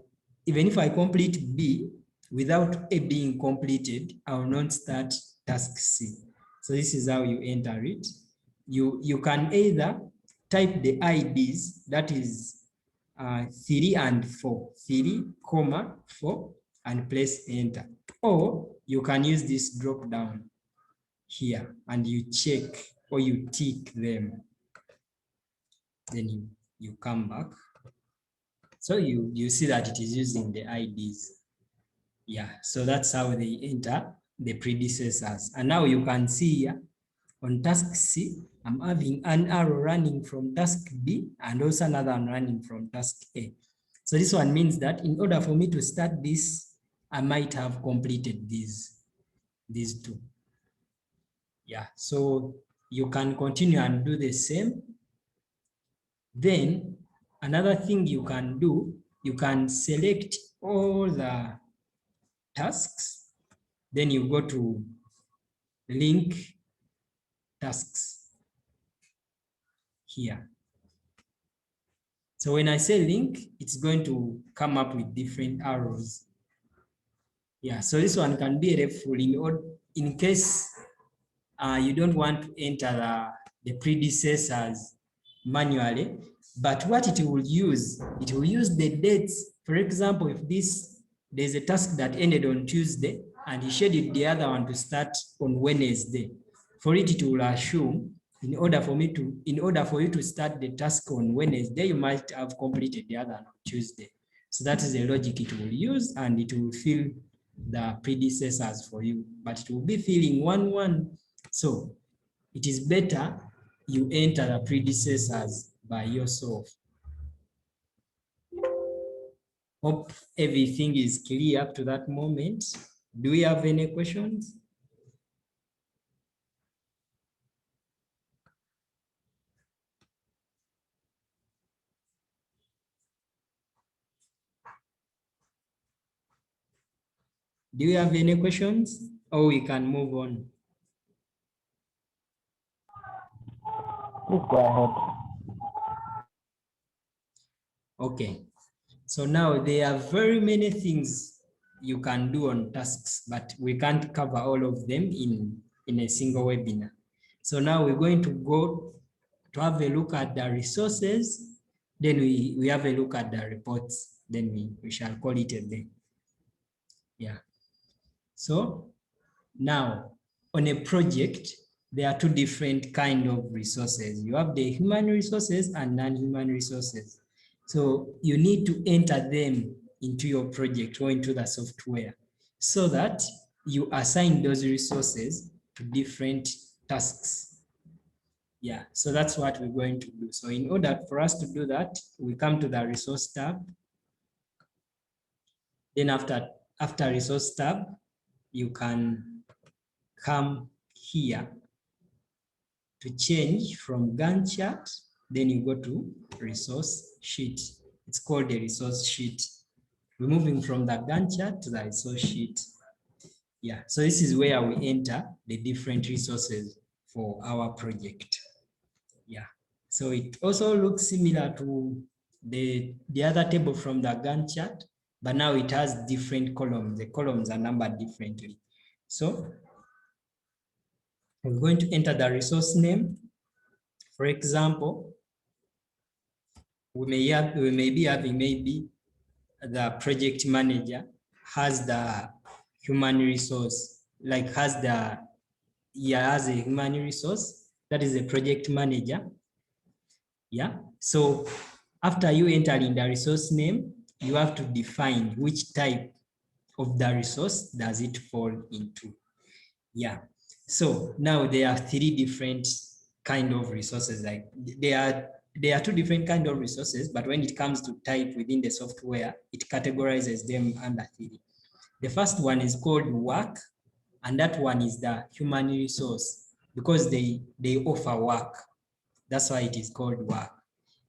even if I complete B, without A being completed, I will not start task C. So this is how you enter it. You can either type the IDs, that is 3 and 4, 3, 4, and press enter. Or you can use this drop down here and you check or you tick them. Then you come back. So you see that it is using the IDs. Yeah, so that's how they enter the predecessors. And now you can see here on task C, I'm having an arrow running from task B and also another one running from task A. So this one means that in order for me to start this, I might have completed these 2. Yeah, so you can continue and do the same. Then another thing you can do, you can select all the tasks. Then you go to link tasks here. So when I say link, it's going to come up with different arrows. Yeah, so this one can be helpful in case you don't want to enter the predecessors manually, but what it will use the dates. For example, if there's a task that ended on Tuesday and you scheduled the other one to start on Wednesday, for it will assume in order for you to start the task on Wednesday, you might have completed the other on Tuesday. So that is the logic it will use, and it will fill the predecessors for you, but it will be filling 1-1. So it is better you enter the predecessors by yourself. Hope everything is clear up to that moment. Do we have any questions? Do you have any questions, or we can move on? Please go ahead. Okay, so now there are very many things you can do on tasks, but we can't cover all of them in a single webinar. So now we're going to go to have a look at the resources, then we have a look at the reports, then we shall call it a day. Yeah. So now on a project, there are two different kind of resources. You have the human resources and non-human resources. So you need to enter them into your project or into the software so that you assign those resources to different tasks. Yeah, so that's what we're going to do. So in order for us to do that, we come to the resource tab. Then after resource tab, you can come here to change from Gantt chart. Then you go to resource sheet. It's called the resource sheet. We're moving from the Gantt chart to the resource sheet. Yeah, so this is where we enter the different resources for our project. Yeah, so it also looks similar to the other table from the Gantt chart, but now it has different columns. The columns are numbered differently. So we're going to enter the resource name. For example, we may be having maybe the project manager has the human resource, like has a human resource, that is a project manager. Yeah, so after you enter in the resource name, you have to define which type of the resource does it fall into. Yeah, so now there are three different kind of resources. Like there are two different kind of resources, but when it comes to type within the software, it categorizes them under three. The first one is called work, and that one is the human resource because they offer work. That's why it is called work.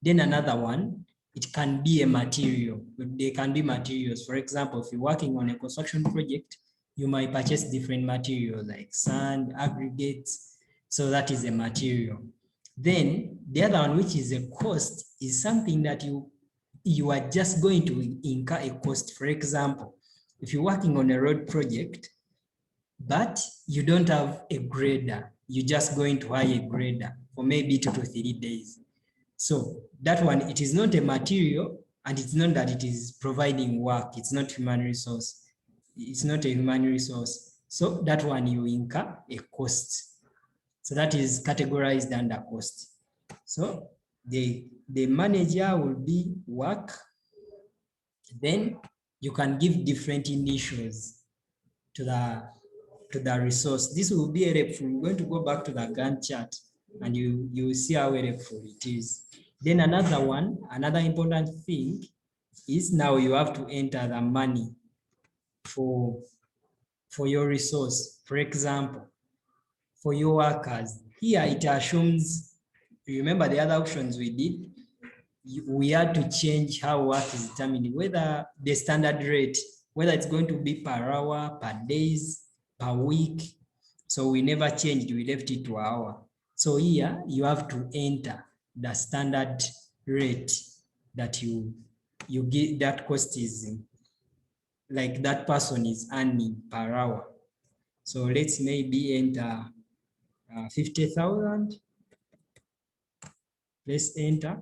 Then another one, it can be a material. They can be materials. For example, if you're working on a construction project, you might purchase different materials like sand, aggregates. So that is a material. Then the other one, which is a cost, is something that you are just going to incur a cost. For example, if you're working on a road project, but you don't have a grader, you're just going to hire a grader for maybe 2 to 3 days. So that one, it is not a material, and it's not that it is providing work. It's not human resource. It's not a human resource. So that one you incur a cost. So that is categorized under cost. So the manager will be work. Then you can give different initials to the resource. This will be helpful. We're going to go back to the Gantt chart and you will see how helpful it is. Then another important thing is now you have to enter the money for your resource. For example, for your workers, here it assumes, remember the other options we did, we had to change how work is determined, whether the standard rate, whether it's going to be per hour, per days, per week. So we never changed, we left it to hour. So here you have to enter the standard rate that you get, that cost is like that person is earning per hour. So let's maybe enter 50,000. Let's enter.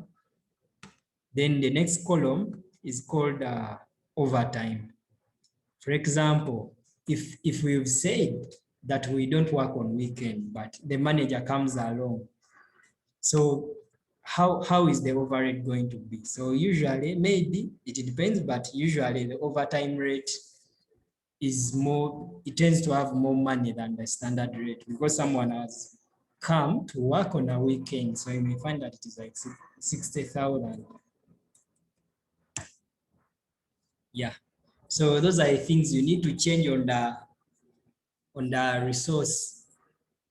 Then the next column is called overtime. For example, if we've said that we don't work on weekend, but the manager comes along, so how is the overrate going to be? So usually, maybe it depends, but usually the overtime rate is more, it tends to have more money than the standard rate because someone has come to work on a weekend. So you may find that it is like 60,000. Yeah. So those are the things you need to change on the resource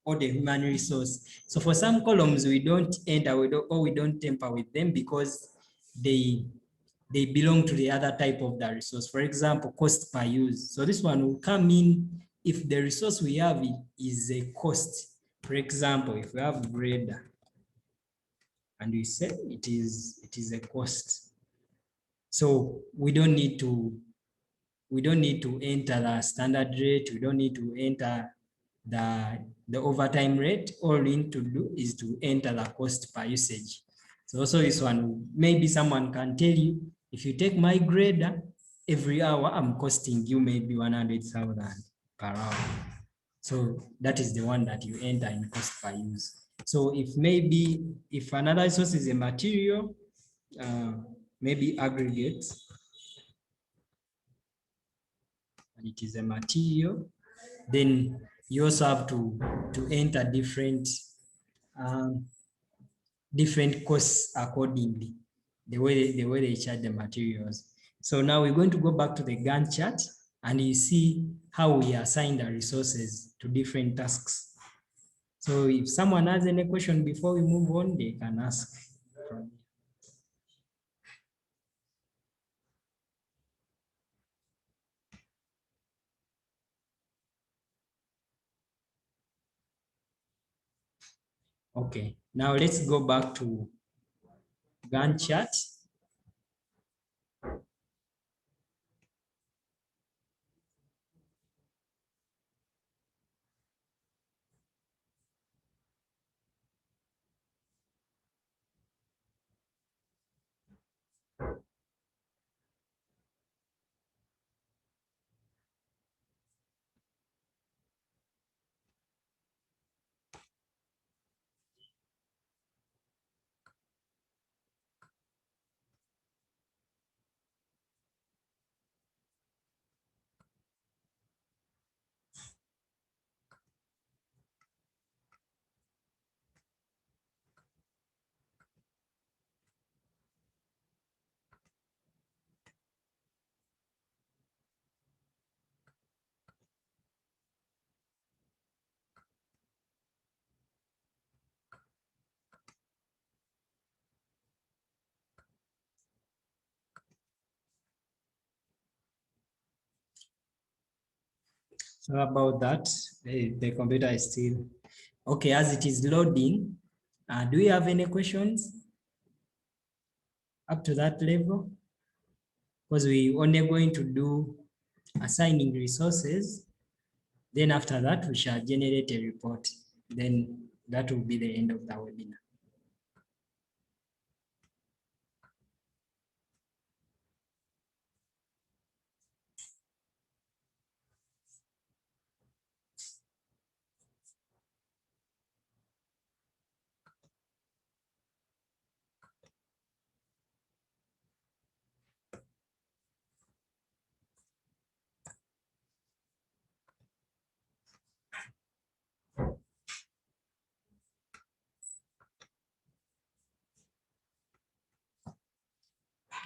or the human resource. So for some columns, we don't enter, we don't tamper with them because they belong to the other type of the resource. For example, cost per use. So this one will come in if the resource we have is a cost. For example, if we have grader and we say it is a cost. So we don't need to enter the standard rate. We don't need to enter the overtime rate. All we need to do is to enter the cost per usage. So also this one, maybe someone can tell you, if you take my grader, every hour I'm costing you maybe 100,000 per hour. So that is the one that you enter in cost per use. So if another resource is a material, maybe aggregate, and it is a material, then you also have to enter different costs accordingly, the way they charge the materials. So now we're going to go back to the Gantt chart and you see how we assign the resources to different tasks. So if someone has any question before we move on, they can ask. Okay, now let's go back to Gantt chart. So about that, the computer is still okay as it is loading. Do you have any questions up to that level? Because we only going to do assigning resources. Then after that, we shall generate a report. Then that will be the end of the webinar.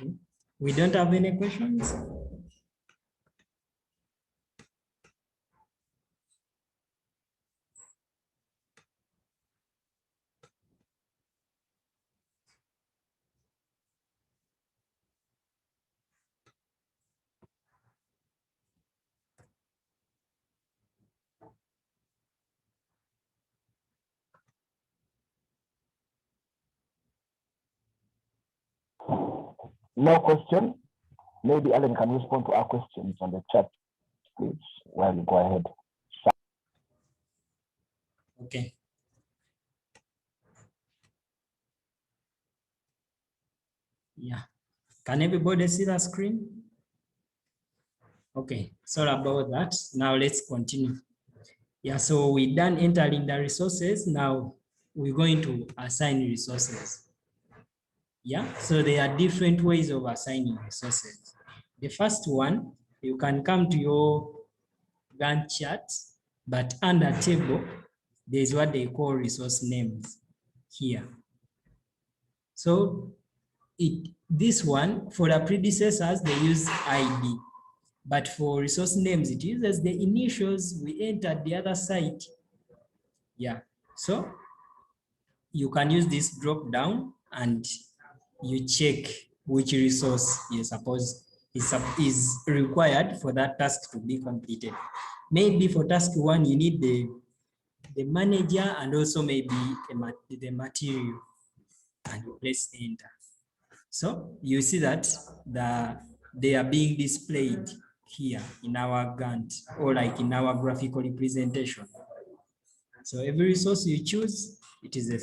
Okay. We don't have any questions? No question. Maybe Alan can respond to our questions on the chat, please, while you go ahead. Okay. Yeah. Can everybody see the screen? Okay, sorry about that. Now let's continue. Yeah, so we're done entering the resources. Now we're going to assign resources. Yeah, so there are different ways of assigning resources. The first one, you can come to your Gantt chart, but under table, there's what they call resource names here. So this one, for the predecessors, they use ID. But for resource names, it uses the initials we entered the other side. Yeah, so you can use this drop down and you check which resource you suppose is required for that task to be completed. Maybe for task one, you need the manager and also maybe the material, and you press enter. So you see that they are being displayed here in our Gantt or like in our graphical representation. So every resource you choose, it is the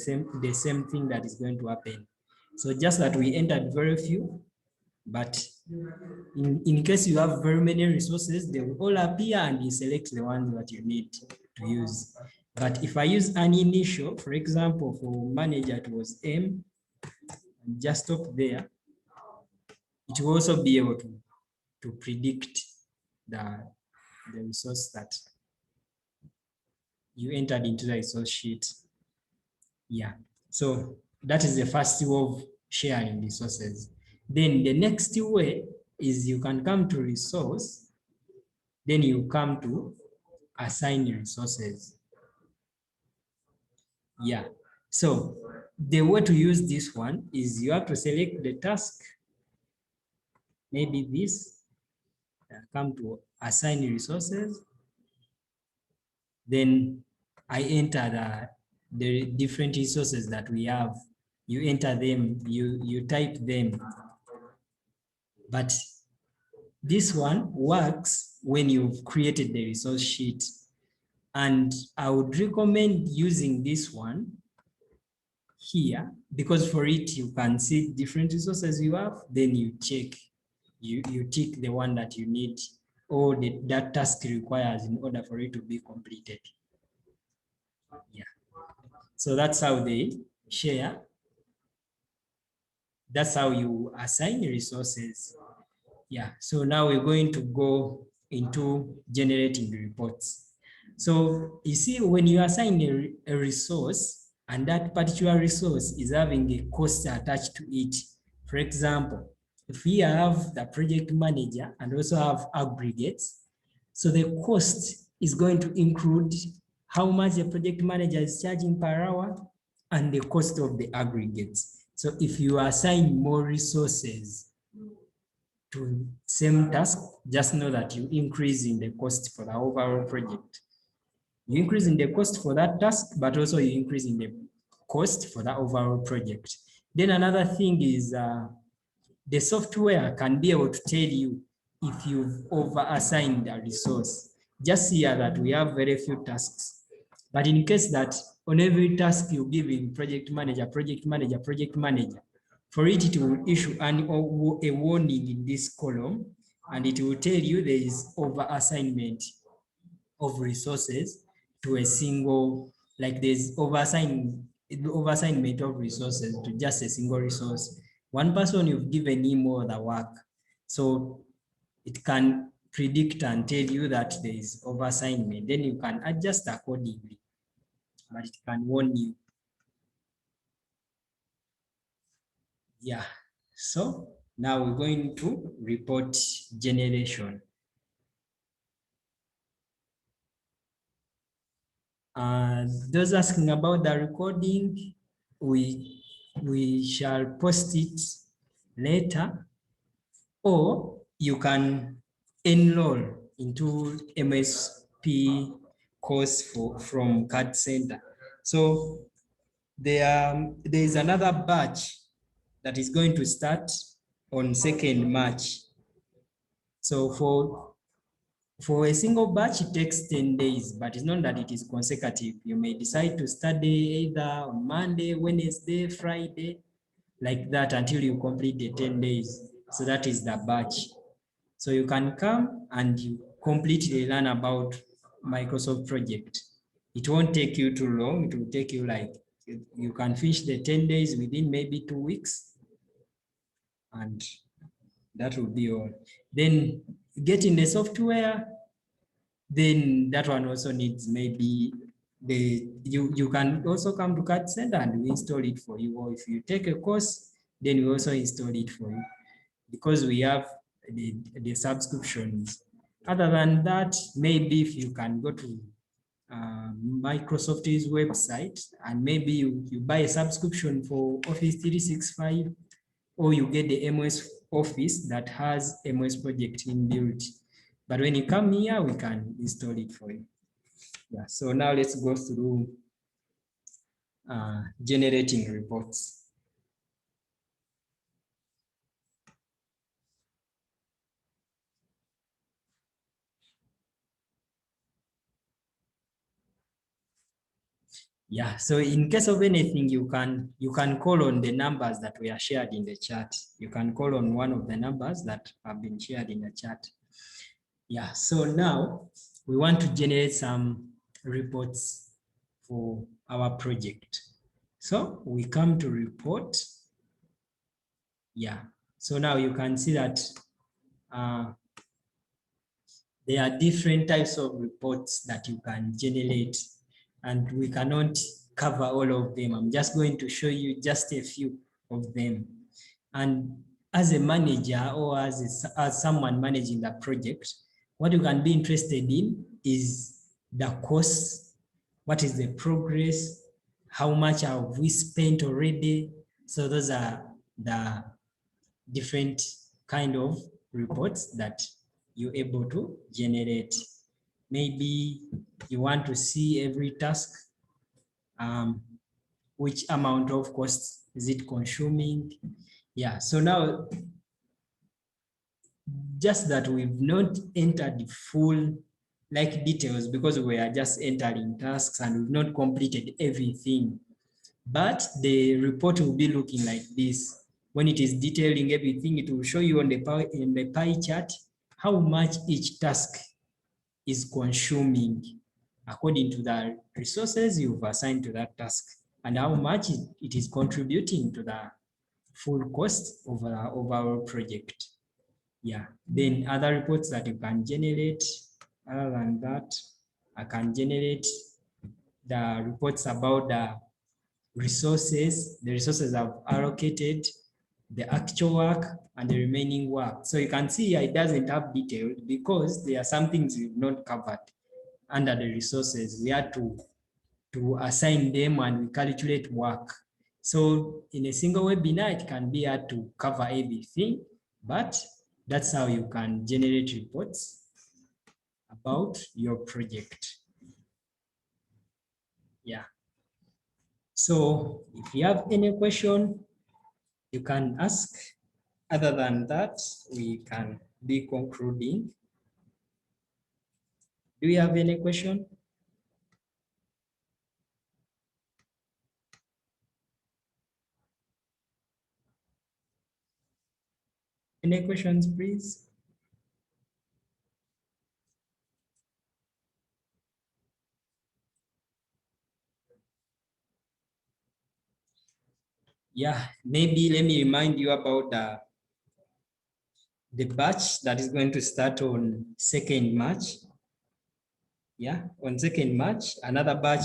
same thing that is going to happen. So just that we entered very few, But in case you have very many resources, they will all appear and you select the ones that you need to use. But if I use an initial, for example, for manager, it was M, and just stop there, it will also be able to predict the resource that you entered into the resource sheet. Yeah, so that is the first way of sharing resources. Then the next way is you can come to resource, then you come to assign resources. Yeah, so the way to use this one is you have to select the task, maybe this, come to assign resources. Then I enter the different resources that we have. You enter them, you type them. But this one works when you've created the resource sheet. And I would recommend using this one here, because for it, you can see different resources you have, then you check, you tick the one that you need or that task requires in order for it to be completed. Yeah. So that's how they share. That's how you assign resources. Yeah, so now we're going to go into generating reports. So you see, when you assign a resource and that particular resource is having a cost attached to it, for example, if we have the project manager and also have aggregates, so the cost is going to include how much the project manager is charging per hour and the cost of the aggregates. So if you assign more resources to same task, just know that you increase in the cost for the overall project. You increase in the cost for that task, but also you increase in the cost for the overall project. Then another thing is the software can be able to tell you if you've over-assigned a resource. Just here that we have very few tasks. But in case that on every task you give in project manager, for it will issue a warning in this column, and it will tell you there is over-assignment of resources to a single, like there's over-assignment of resources to just a single resource. One person you've given him all the work, so it can predict and tell you that there is over-assignment. Then you can adjust accordingly, but it can warn you. Yeah, so now we're going to report generation. Those asking about the recording, we shall post it later, or you can enroll into MSP course from Gantt Center. So there is another batch that is going to start on 2nd March. So for a single batch, it takes 10 days, but it's not that it is consecutive. You may decide to study either on Monday, Wednesday, Friday, like that until you complete the 10 days. So that is the batch. So you can come and you completely learn about Microsoft Project. It won't take you too long. It will take you like, you can finish the 10 days within maybe 2 weeks. And that will be all. Then getting the software, then that one also needs maybe you can also come to Gantt Center and we install it for you. Or if you take a course, then we also install it for you, because we have the subscriptions. Other than that, maybe if you can go to Microsoft's website and maybe you buy a subscription for Office 365, or you get the MS Office that has MS Project inbuilt. But when you come here, we can install it for you. Yeah, so now let's go through generating reports. Yeah, so in case of anything, you can call on the numbers that were shared in the chat. You can call on one of the numbers that have been shared in the chat. Yeah, so now we want to generate some reports for our project. So we come to report. Yeah, so now you can see that there are different types of reports that you can generate, and we cannot cover all of them. I'm just going to show you just a few of them. And as a manager or as someone managing the project, what you can be interested in is the cost, what is the progress, how much have we spent already. So those are the different kind of reports that you're able to generate. Maybe you want to see every task, which amount of cost is it consuming? Yeah, so now just that we've not entered full details because we are just entering tasks and we've not completed everything. But the report will be looking like this. When it is detailing everything, it will show you on the pie chart how much each task is consuming according to the resources you've assigned to that task and how much it is contributing to the full cost of our overall project. Yeah, then other reports that you can generate, other than that, I can generate the reports about the resources I've allocated, the actual work, and the remaining work. So you can see it doesn't have details because there are some things we've not covered under the resources. We had to assign them and we calculate work. So in a single webinar, it can be hard to cover everything, but that's how you can generate reports about your project. Yeah. So if you have any question, you can ask. Other than that, we can be concluding. Do you have any question? Any questions, please? Yeah, maybe let me remind you about the batch that is going to start on 2nd March. Yeah, on 2nd March, another batch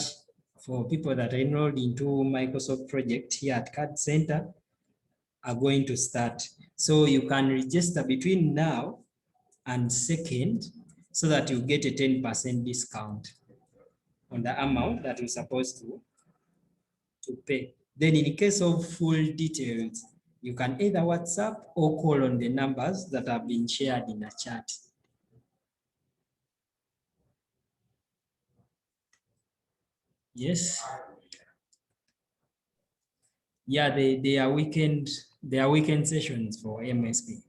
for people that are enrolled into Microsoft Project here at CAD Center are going to start. So you can register between now and 2nd so that you get a 10% discount on the amount that you're supposed to pay. Then in case of full details, you can either WhatsApp or call on the numbers that have been shared in the chat. Yes. Yeah, they are weekend sessions for MSP.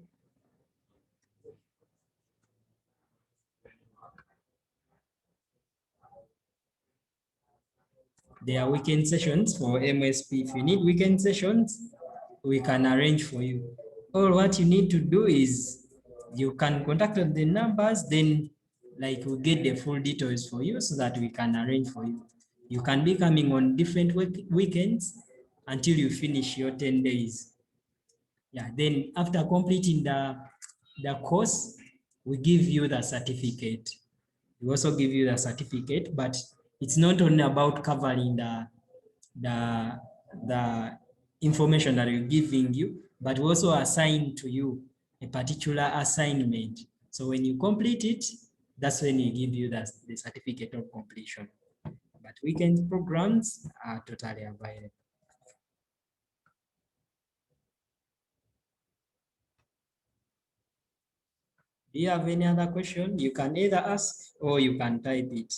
There are weekend sessions for MSP. If you need weekend sessions, we can arrange for you. All what you need to do is you can contact the numbers, then we'll get the full details for you so that we can arrange for you. You can be coming on different weekends until you finish your 10 days. Yeah, then after completing the course, we give you the certificate. We also give you the certificate, but it's not only about covering the information that we're giving you, but we also assign to you a particular assignment. So when you complete it, that's when we give you the certificate of completion. But weekend programs are totally available. Do you have any other question? You can either ask or you can type it.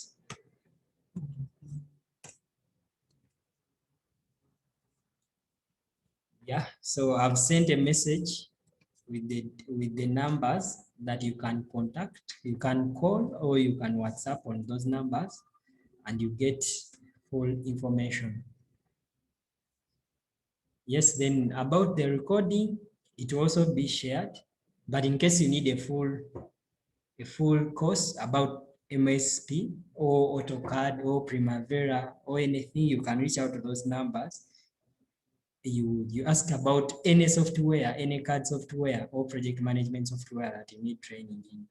Yeah, so I've sent a message with the numbers that you can contact. You can call or you can WhatsApp on those numbers and you get full information. Yes, then about the recording, it will also be shared, but in case you need a full course about MSP or AutoCAD or Primavera or anything, you can reach out to those numbers. You ask about any software, any CAD software or project management software that you need training in.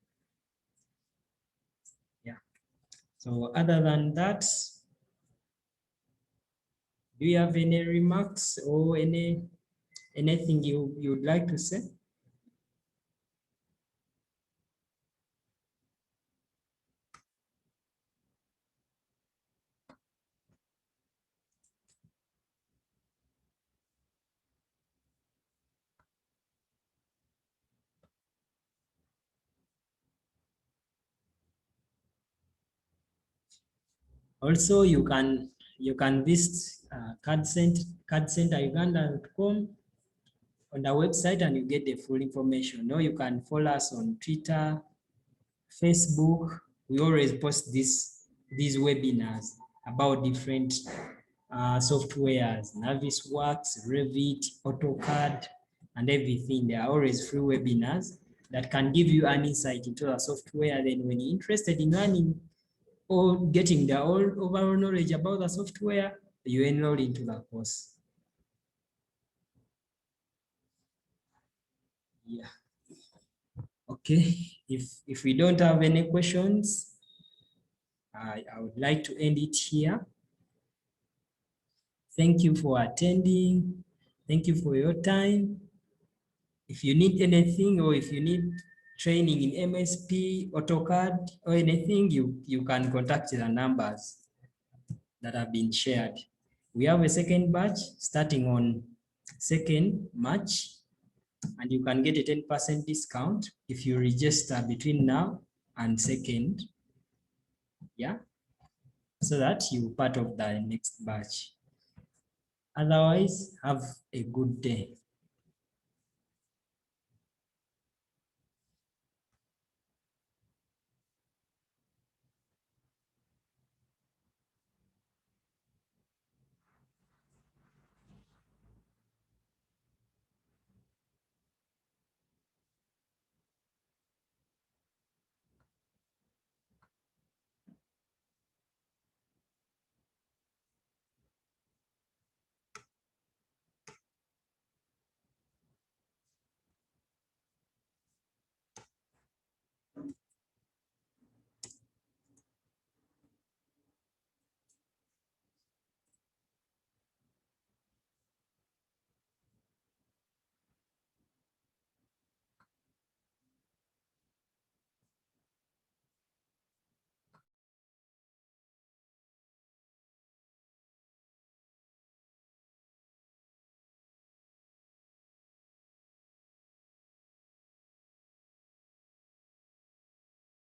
Yeah. So other than that, do you have any remarks or anything you'd like to say? Also, you can visit cardcenteruganda.com on the website and you get the full information. Or you can follow us on Twitter, Facebook. We always post these webinars about different softwares, Navisworks, Revit, AutoCAD, and everything. There are always free webinars that can give you an insight into the software. Then when you're interested in learning or getting the overall knowledge about the software, you enroll into the course. Yeah. Okay, if we don't have any questions, I would like to end it here. Thank you for attending. Thank you for your time. If you need anything or if you need training in MSP, AutoCAD, or anything, you can contact the numbers that have been shared. We have a second batch starting on 2nd March, and you can get a 10% discount if you register between now and 2nd. Yeah, so that you're part of the next batch. Otherwise, have a good day.